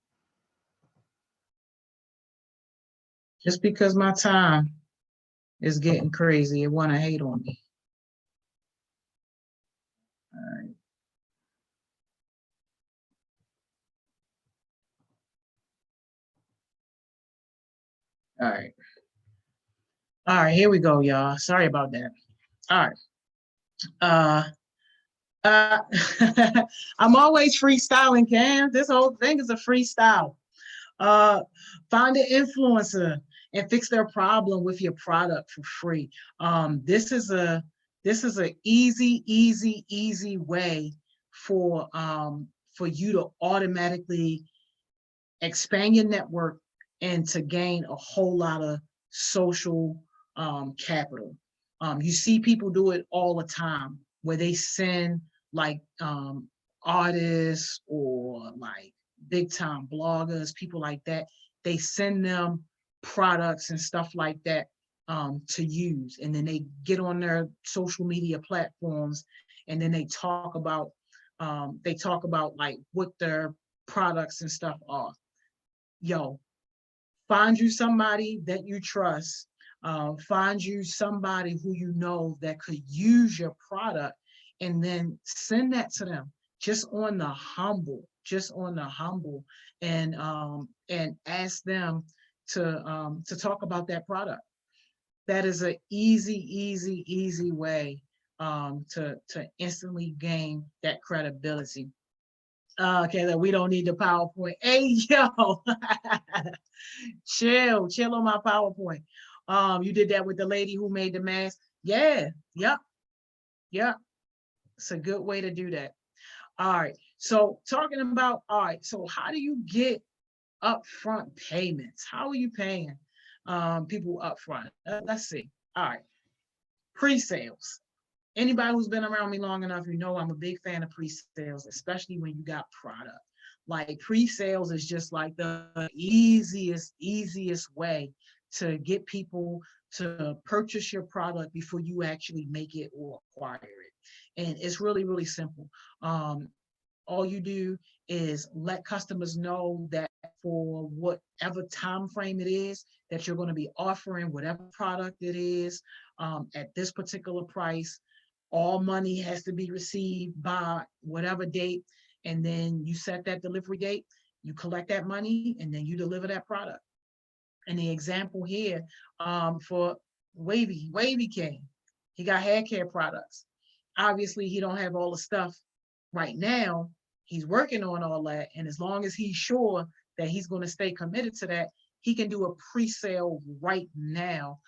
Just because my time is getting crazy, it want to hate on me. All right. All right. All right, here we go, y'all. Sorry about that. All right. I'm always freestyling, Cam. This whole thing is a freestyle. Uh, find an influencer and fix their problem with your product for free. This is a easy way for you to automatically expand your network and to gain a whole lot of social capital. You see people do it all the time where they send like artists or like big time bloggers, people like that. They send them products and stuff like that to use. And then they get on their social media platforms and then they talk about like what their products and stuff are. Yo, find you somebody that you trust, find you somebody who you know that could use your product, and then send that to them just on the humble, and ask them to talk about that product. That is an easy way to instantly gain that credibility. Okay, that we don't need the PowerPoint. Hey, yo, chill on my PowerPoint. You did that with the lady who made the mask. Yeah, yep. It's a good way to do that. All right. So talking about, all right, so how do you get upfront payments? How are you paying people upfront? Let's see. All right. Pre-sales. Anybody who's been around me long enough, you know I'm a big fan of pre-sales, especially when you got product. Like pre-sales is just like the easiest way to get people to purchase your product before you actually make it or acquire it. And it's really simple. All you do is let customers know that for whatever time frame it is that you're going to be offering whatever product it is, at this particular price. All money has to be received by whatever date, and then you set that delivery date, you collect that money, and then you deliver that product. And the example here, for Wavy King, he got hair care products. Obviously, he don't have all the stuff right now. He's working on all that, and as long as he's sure that he's going to stay committed to that, he can do a pre-sale right now,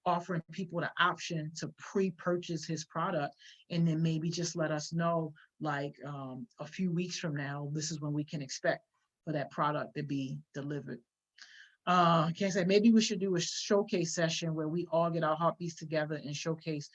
offering people the option to pre-purchase his product, and then maybe just let us know, like, a few weeks from now, this is when we can expect for that product to be delivered. Can't say, maybe we should do a showcase session where we all get our heartbeats together and showcase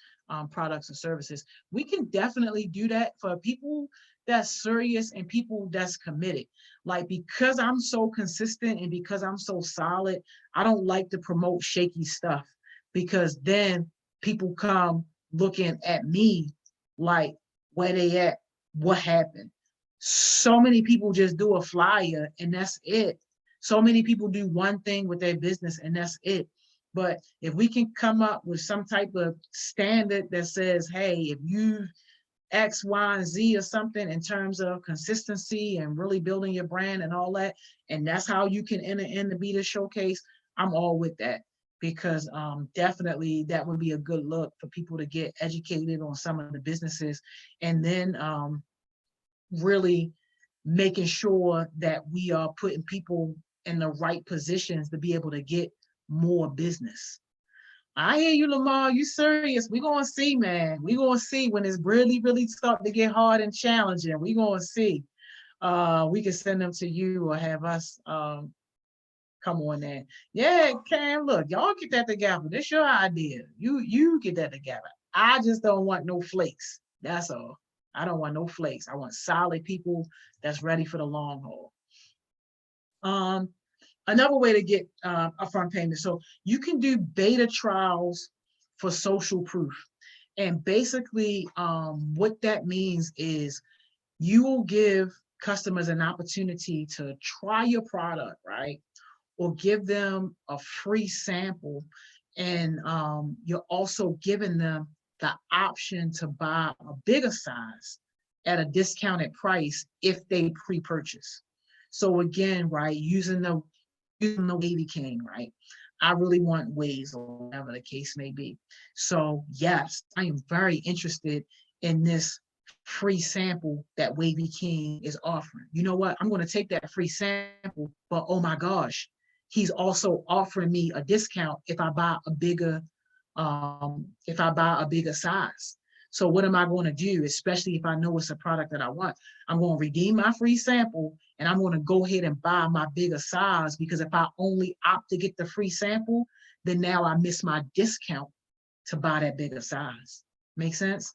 products and services. We can definitely do that for people that's serious and people that's committed. Like, because I'm so consistent and because I'm so solid, I don't like to promote shaky stuff, because then people come looking at me like, where they at? What happened? So many people just do a flyer and that's it. So many people do one thing with their business and that's it. But if we can come up with some type of standard that says, hey, if you X, Y, and Z or something in terms of consistency and really building your brand and all that, and that's how you can enter in to be the showcase, I'm all with that. Because definitely that would be a good look for people to get educated on some of the businesses, and then really making sure that we are putting people in the right positions to be able to get more business. I hear you, Lamar. You serious? We're going to see, man. We're going to see when it's really starting to get hard and challenging. We're going to see. We can send them to you or have us come on there. Yeah, Cam, look, y'all get that together. This your idea. You get that together. I just don't want no flakes. That's all. I don't want no flakes. I want solid people that's ready for the long haul. Another way to get upfront payment. So you can do beta trials for social proof. And basically what that means is you will give customers an opportunity to try your product, right? Or give them a free sample. And you're also giving them the option to buy a bigger size at a discounted price if they pre-purchase. So again, right, using the Wavy King, right? I really want waves or whatever the case may be. So yes, I am very interested in this free sample that Wavy King is offering. You know what? I'm going to take that free sample, but oh my gosh, he's also offering me a discount if I buy a bigger size. So what am I going to do, especially if I know it's a product that I want? I'm going to redeem my free sample and I'm going to go ahead and buy my bigger size, because if I only opt to get the free sample, then now I miss my discount to buy that bigger size. Make sense?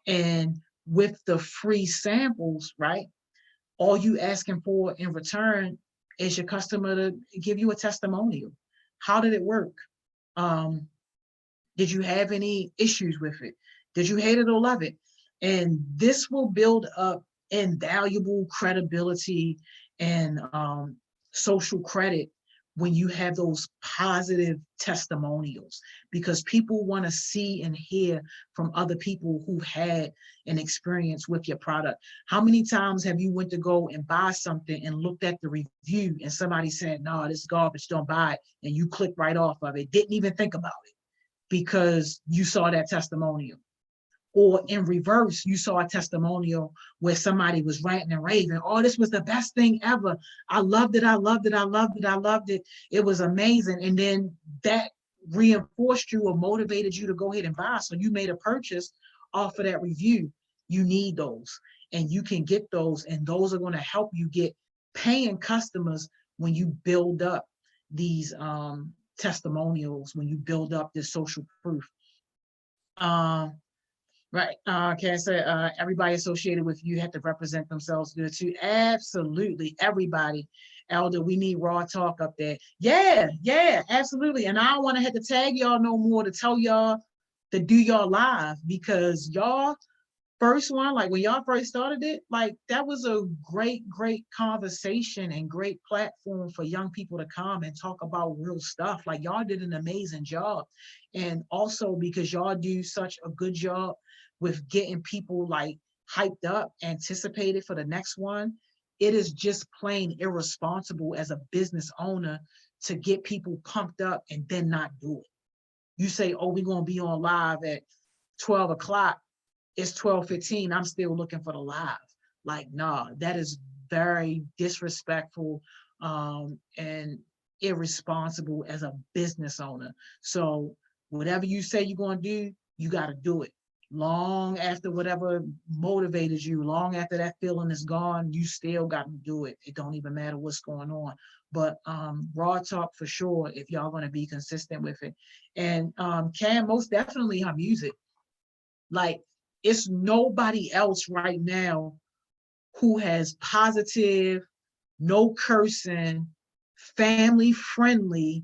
And with the free samples, right, all you asking for in return is your customer to give you a testimonial. How did it work? Did you have any issues with it? Did you hate it or love it? And this will build up invaluable credibility and social credit when you have those positive testimonials, because people want to see and hear from other people who had an experience with your product. How many times have you went to go and buy something and looked at the review and somebody said, no, this is garbage, don't buy it, and you clicked right off of it, didn't even think about it because you saw that testimonial? Or in reverse, you saw a testimonial where somebody was ranting and raving, oh, this was the best thing ever. I loved it, I loved it, I loved it, I loved it. It was amazing. And then that reinforced you or motivated you to go ahead and buy. So you made a purchase off of that review. You need those, and you can get those, and those are going to help you get paying customers when you build up these testimonials, when you build up this social proof. Right. Can I say everybody associated with you have to represent themselves good too? Absolutely. Everybody. Elder, we need raw talk up there. Yeah, yeah, absolutely. And I don't want to have to tag y'all no more to tell y'all to do y'all live, because y'all first one, like when y'all first started it, like that was a great conversation and great platform for young people to come and talk about real stuff. Like y'all did an amazing job. And also because y'all do such a good job with getting people like hyped up, anticipated for the next one, it is just plain irresponsible as a business owner to get people pumped up and then not do it. You say, oh, we're going to be on live at 12 o'clock. It's 12:15. I'm still looking for the live. Like, nah, that is very disrespectful and irresponsible as a business owner. So whatever you say you're going to do, you got to do it. Long after whatever motivated you, long after that feeling is gone, you still got to do it. It don't even matter what's going on. But raw talk for sure, if y'all going to be consistent with it. And Cam, most definitely her music. Like, it's nobody else right now who has positive, no cursing, family friendly,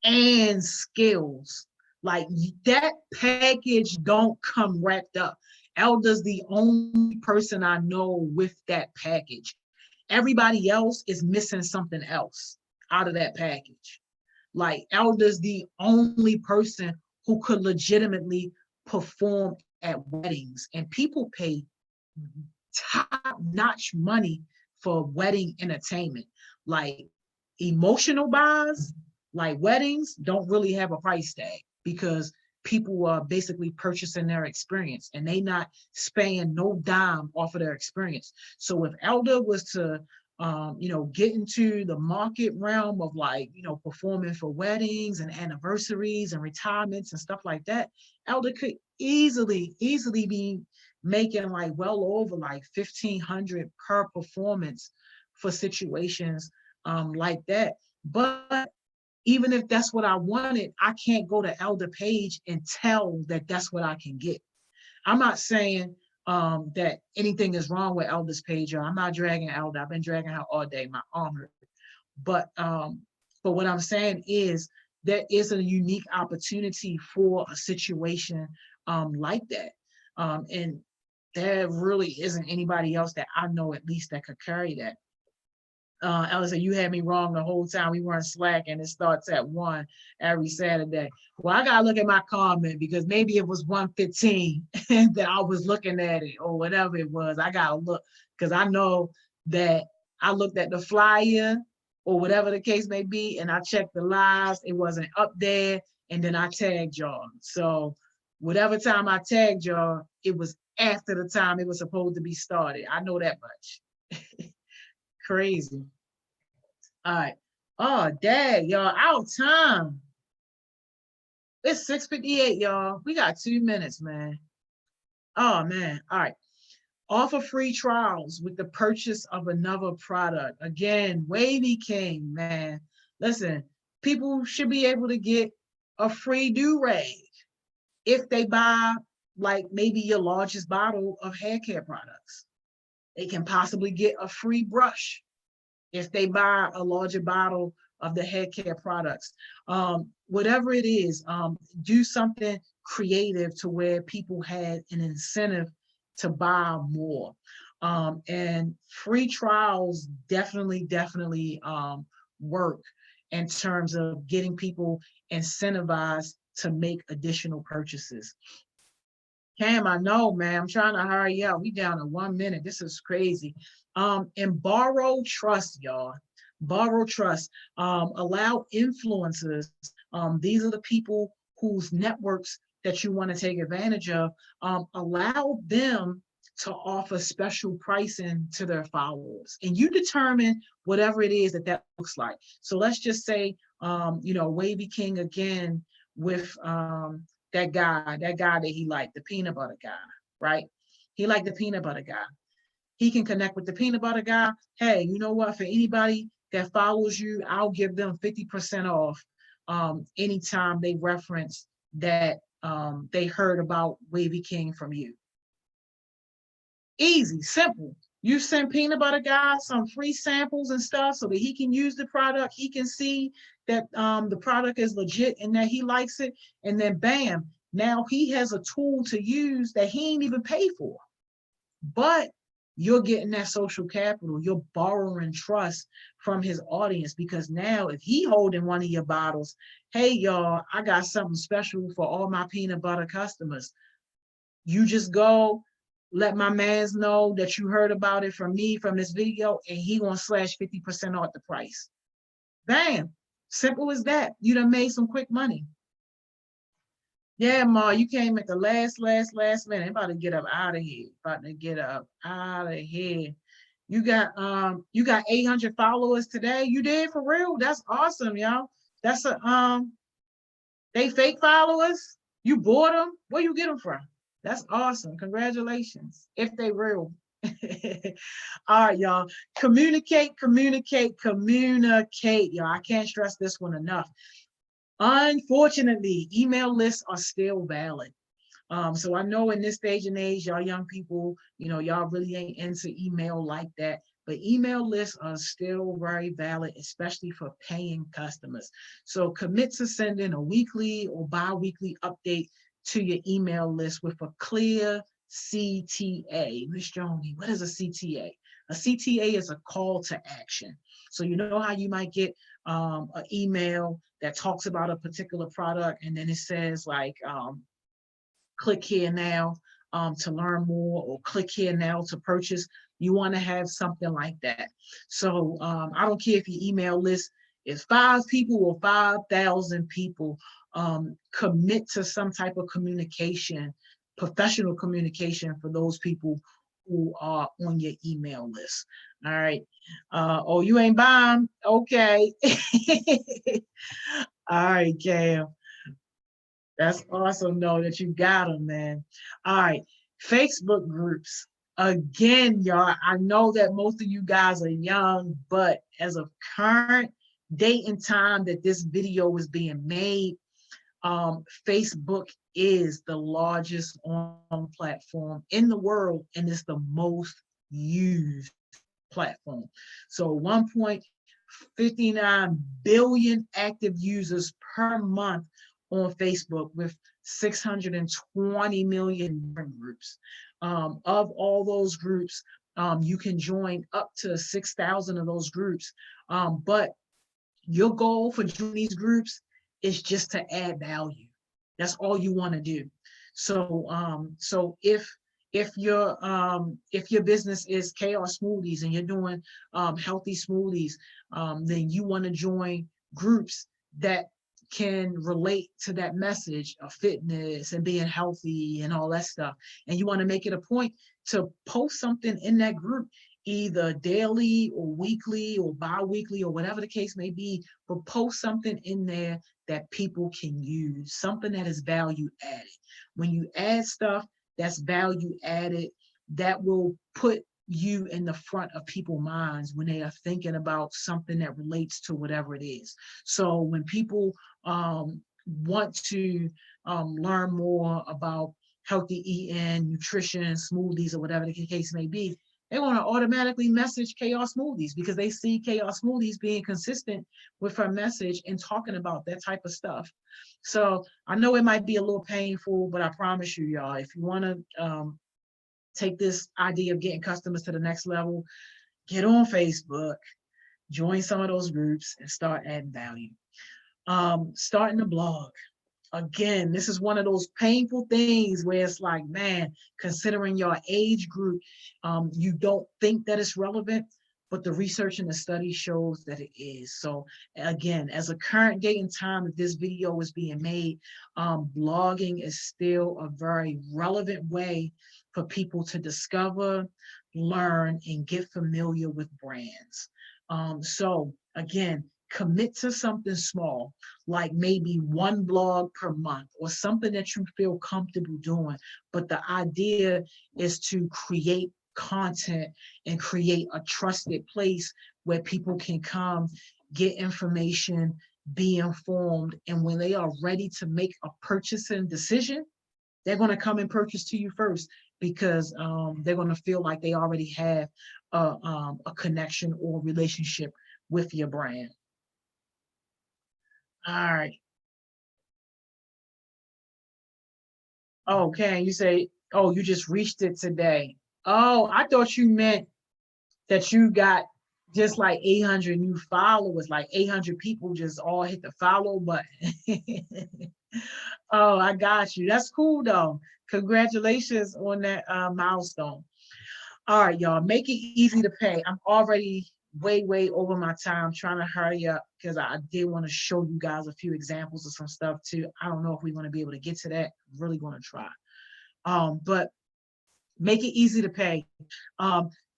and skills. Like that package don't come wrapped up. Elder's the only person I know with that package. Everybody else is missing something else out of that package. Like Elder's the only person who could legitimately perform at weddings, and people pay top-notch money for wedding entertainment. Like emotional buys, like weddings, don't really have a price tag because people are basically purchasing their experience and they not spending no dime off of their experience. So if Elder was to get into the market realm of like, performing for weddings and anniversaries and retirements and stuff like that, Elder could easily be making like well over like 1,500 per performance for situations like that. But even if that's what I wanted, I can't go to Elder Page and tell that that's what I can get. I'm not saying that anything is wrong with Elder's Page. I'm not dragging Elder. I've been dragging her all day. My arm hurt. But what I'm saying is there is a unique opportunity for a situation like that. And there really isn't anybody else that I know at least that could carry that. Ella said, you had me wrong the whole time. We weren't slacking. It starts at 1 every Saturday. Well, I got to look at my comment because maybe it was 1:15 that I was looking at it or whatever it was. I got to look because I know that I looked at the flyer or whatever the case may be, and I checked the lives. It wasn't up there, and then I tagged y'all. So whatever time I tagged y'all, it was after the time it was supposed to be started. I know that much. Crazy. All right. Oh, dang, y'all, out of time. It's 6:58, y'all. We got 2 minutes, man. Oh, man. All right. Offer free trials with the purchase of another product. Again, Wavy King, man. Listen, people should be able to get a free do-rag if they buy, like, maybe your largest bottle of hair care products. They can possibly get a free brush if they buy a larger bottle of the hair care products. Whatever it is, do something creative to where people had an incentive to buy more. And free trials definitely work in terms of getting people incentivized to make additional purchases. Cam, I know, man. I'm trying to hurry up. We down to 1 minute. This is crazy. And borrow trust, y'all. Borrow trust. Allow influencers. These are the people whose networks that you want to take advantage of, allow them to offer special pricing to their followers, and you determine whatever it is that looks like. So let's just say, Wavy King again with that guy that he liked, the peanut butter guy, right? He liked the peanut butter guy. He can connect with the peanut butter guy. Hey, you know what? For anybody that follows you, I'll give them 50% off anytime they reference that they heard about Wavy King from you. Easy, simple. You send peanut butter guy some free samples and stuff so that he can use the product. He can see that the product is legit and that he likes it. And then bam, now he has a tool to use that he ain't even paid for. But you're getting that social capital. You're borrowing trust from his audience, because now if he holding one of your bottles, hey y'all, I got something special for all my peanut butter customers. You just go let my mans know that you heard about it from me, from this video, and he gonna slash 50% off the price. Bam, simple as that. You done made some quick money. Yeah, Ma, you came at the last minute. I'm about to get up out of here. You got 800 followers today. You did, for real? That's awesome, y'all. That's they fake followers. You bought them. Where you get them from? That's awesome. Congratulations. If they real. All right, y'all. Communicate, y'all. I can't stress this one enough. Unfortunately, email lists are still valid. So I know in this stage and age, y'all young people, y'all really ain't into email like that, but email lists are still very valid, especially for paying customers. So commit to sending a weekly or bi-weekly update to your email list with a clear CTA. Ms. Joni, what is a CTA? A CTA is a call to action. So you know how you might get an email that talks about a particular product, and then it says like, click here now to learn more, or click here now to purchase. You want to have something like that. So I don't care if your email list is 5 people or 5,000 people, commit to some type of communication, professional communication for those people who are on your email list. All right. Oh, you ain't buying? Okay. All right, Cam. That's awesome, though, that you got them, man. All right. Facebook groups. Again, y'all, I know that most of you guys are young, but as of current date and time that this video was being made, Facebook is the largest online platform in the world, and it's the most used platform. So 1.59 billion active users per month on Facebook, with 620 million groups. Of all those groups, you can join up to 6,000 of those groups. But your goal for joining these groups is just to add value. That's all you want to do. So, if your business is Chaos Smoothies and you're doing healthy smoothies, then you want to join groups that can relate to that message of fitness and being healthy and all that stuff. And you want to make it a point to post something in that group, either daily or weekly or bi-weekly or whatever the case may be, but post something in there that people can use, something that is value added. When you add stuff that's value added, that will put you in the front of people's minds when they are thinking about something that relates to whatever it is. So when people want to learn more about healthy eating, nutrition, smoothies, or whatever the case may be, they want to automatically message Chaos Smoothies because they see Chaos Smoothies being consistent with her message and talking about that type of stuff. So I know it might be a little painful, but I promise you, y'all, if you want to take this idea of getting customers to the next level, get on Facebook, join some of those groups, and start adding value. Starting a blog. Again, this is one of those painful things where it's like, man, considering your age group, you don't think that it's relevant, but the research and the study shows that it is. So again, as a current date and time that this video is being made, blogging is still a very relevant way for people to discover, learn, and get familiar with brands. So again, commit to something small, like maybe one blog per month or something that you feel comfortable doing. But the idea is to create content and create a trusted place where people can come, get information, be informed. And when they are ready to make a purchasing decision, they're going to come and purchase to you first, because they're going to feel like they already have a connection or relationship with your brand. All right. Okay, you say, oh, you just reached it today. Oh, I thought you meant that you got just like 800 new followers, like 800 people just all hit the follow button. Oh, I got you. That's cool though. Congratulations on that milestone. All right, y'all, make it easy to pay. I'm already way over my time, trying to hurry up because I did want to show you guys a few examples of some stuff too. I don't know if we're going to be able to get to that. I'm really going to try. But make it easy to pay.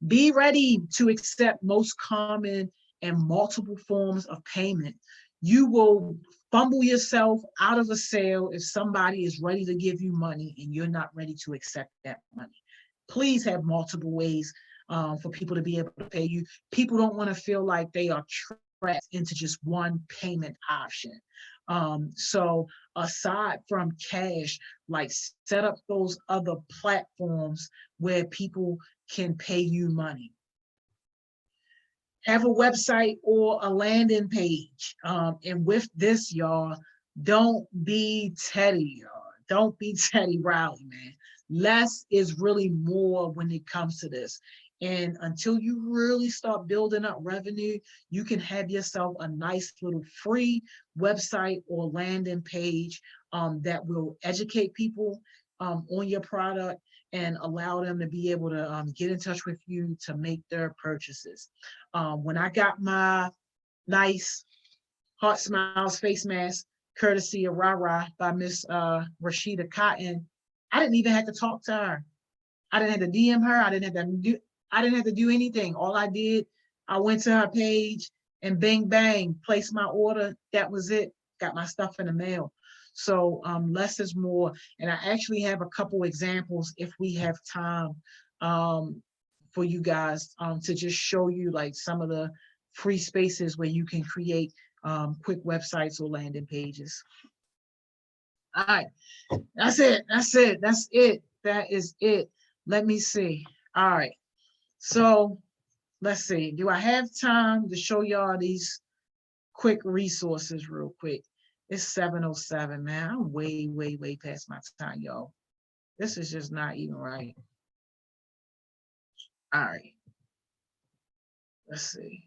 Be ready to accept most common and multiple forms of payment. You will fumble yourself out of a sale if somebody is ready to give you money and you're not ready to accept that money. Please have multiple ways for people to be able to pay you. People don't want to feel like they are trapped into just one payment option. So aside from cash, like set up those other platforms where people can pay you money. Have a website or a landing page. And with this, y'all, don't be Teddy, y'all. Don't be Teddy Riley, man. Less is really more when it comes to this. And until you really start building up revenue, you can have yourself a nice little free website or landing page that will educate people on your product and allow them to be able to get in touch with you to make their purchases. When I got my nice HeartSmiles face mask, courtesy of Rara by Miss Rashida Cotton, I didn't even have to talk to her. I didn't have to DM her. I didn't have to do anything. All I did, I went to her page and bang bang, placed my order. That was it. Got my stuff in the mail. So less is more. And I actually have a couple examples if we have time for you guys to just show you like some of the free spaces where you can create quick websites or landing pages. All right, that's it. That is it. Let me see. All right, so let's see. Do I have time to show y'all these quick resources real quick? It's 7:07, man. I'm way past my time, y'all. This is just not even right. All right. Let's see.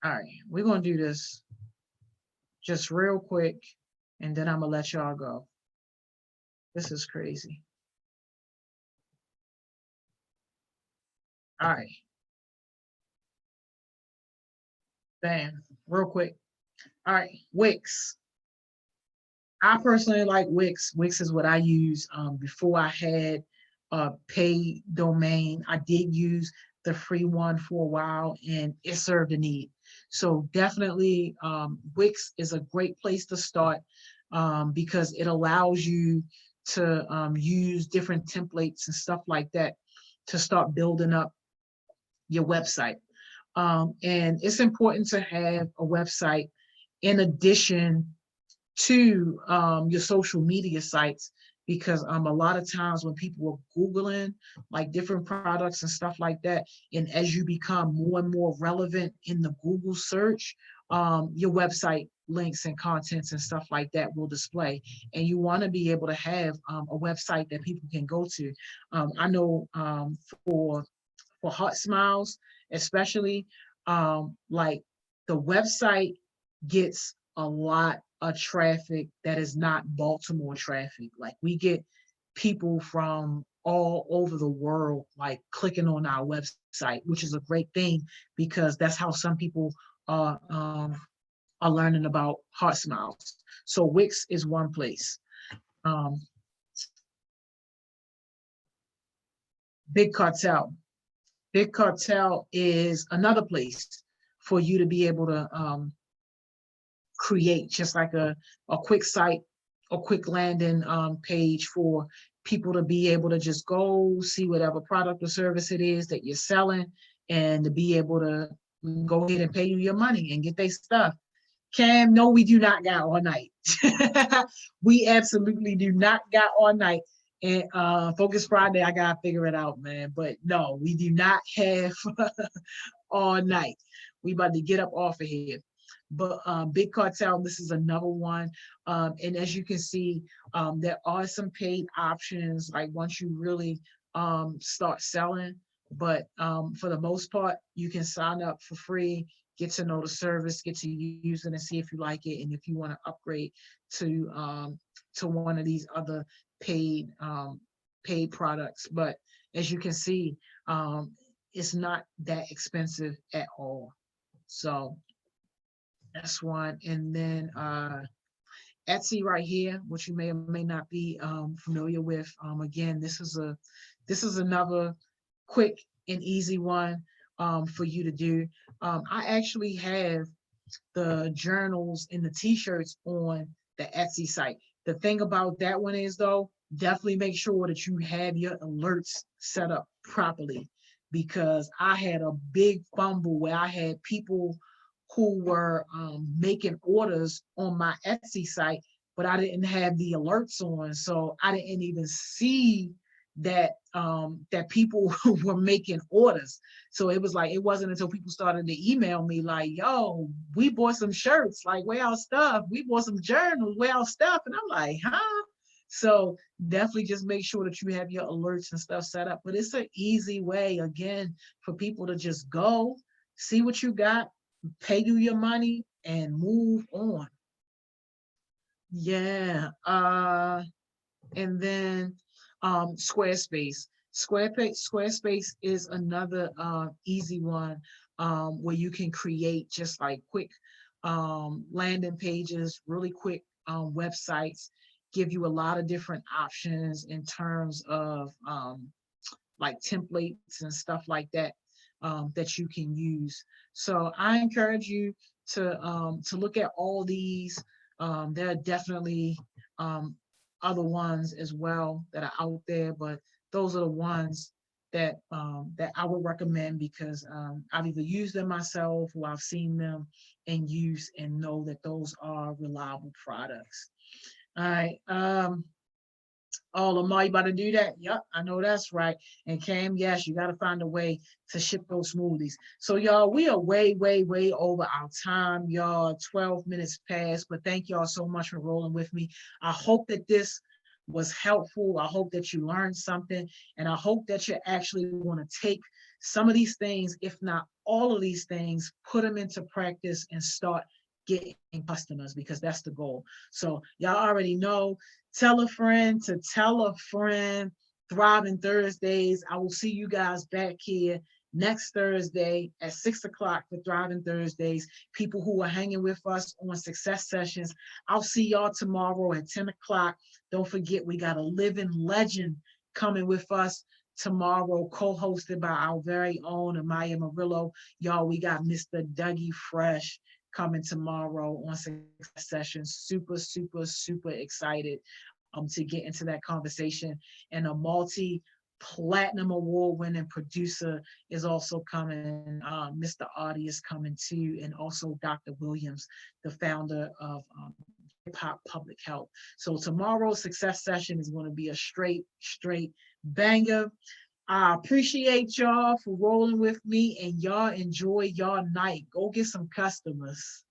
All right, we're gonna do this just real quick, and then I'm gonna let y'all go. This is crazy. All right. Bam, real quick. All right, Wix. I personally like Wix. Wix is what I use. Before I had a paid domain, I did use the free one for a while and it served a need. So definitely Wix is a great place to start because it allows you to use different templates and stuff like that to start building up your website. And it's important to have a website in addition to your social media sites, because a lot of times when people are Googling like different products and stuff like that, and as you become more and more relevant in the Google search, your website links and contents and stuff like that will display. And you want to be able to have a website that people can go to. I know for HeartSmiles, especially, like the website gets a lot of traffic that is not Baltimore traffic. Like we get people from all over the world, like clicking on our website, which is a great thing because that's how some people are learning about HeartSmiles. So Wix is one place. Um, Big Cartel. Big Cartel is another place for you to be able to create just like a quick site, a quick landing page for people to be able to just go see whatever product or service it is that you're selling, and to be able to go ahead and pay you your money and get their stuff. Cam, no, we do not got all night. We absolutely do not got all night. And Focus Friday, I gotta figure it out, man. But no, we do not have all night. We about to get up off of here. But Big Cartel, this is another one. And as you can see, there are some paid options, like once you really start selling. But for the most part, you can sign up for free, get to know the service, get to use it and see if you like it. And if you want to upgrade to one of these other paid paid products. But as you can see, it's not that expensive at all. So that's one. And then Etsy right here, which you may or may not be familiar with. Again, this is another quick and easy one for you to do. I actually have the journals and the t-shirts on the Etsy site. The thing about that one is though, definitely make sure that you have your alerts set up properly, because I had a big fumble where I had people who were making orders on my Etsy site, but I didn't have the alerts on. So I didn't even see that that people were making orders. So it was like, it wasn't until people started to email me like, yo, we bought some shirts, like where our stuff, we bought some journals, where our stuff. And I'm like, huh? So definitely just make sure that you have your alerts and stuff set up. But it's an easy way, again, for people to just go see what you got, pay you your money, and move on. Yeah. And then Squarespace. Squarespace is another easy one where you can create just like quick landing pages, really quick websites, give you a lot of different options in terms of like templates and stuff like that that you can use. So I encourage you to look at all these. There are definitely other ones as well that are out there, but those are the ones that that I would recommend because I've either used them myself or I've seen them in use and know that those are reliable products. All right. Oh, Lamar, you about to do that? Yep, I know that's right. And Cam, yes, you got to find a way to ship those smoothies. So, y'all, we are way, way, way over our time, y'all. 12 minutes past, but thank y'all so much for rolling with me. I hope that this was helpful. I hope that you learned something, and I hope that you actually want to take some of these things, if not all of these things, put them into practice and start getting customers, because that's the goal. So y'all already know, tell a friend to tell a friend. Thriving Thursdays. I will see you guys back here next Thursday at 6 o'clock for Thriving Thursdays. People who are hanging with us on Success Sessions, I'll see y'all tomorrow at 10 o'clock. Don't forget, we got a living legend coming with us tomorrow, co-hosted by our very own Amaya Murillo. Y'all, we got Mr. Dougie Fresh coming tomorrow on Success Sessions. Super, super, super excited to get into that conversation. And a multi-platinum award-winning producer is also coming. Mr. Audie is coming too, and also Dr. Williams, the founder of Hip Hop Public Health. So tomorrow's Success Session is going to be a straight banger. I appreciate y'all for rolling with me, and y'all enjoy y'all night. Go get some customers.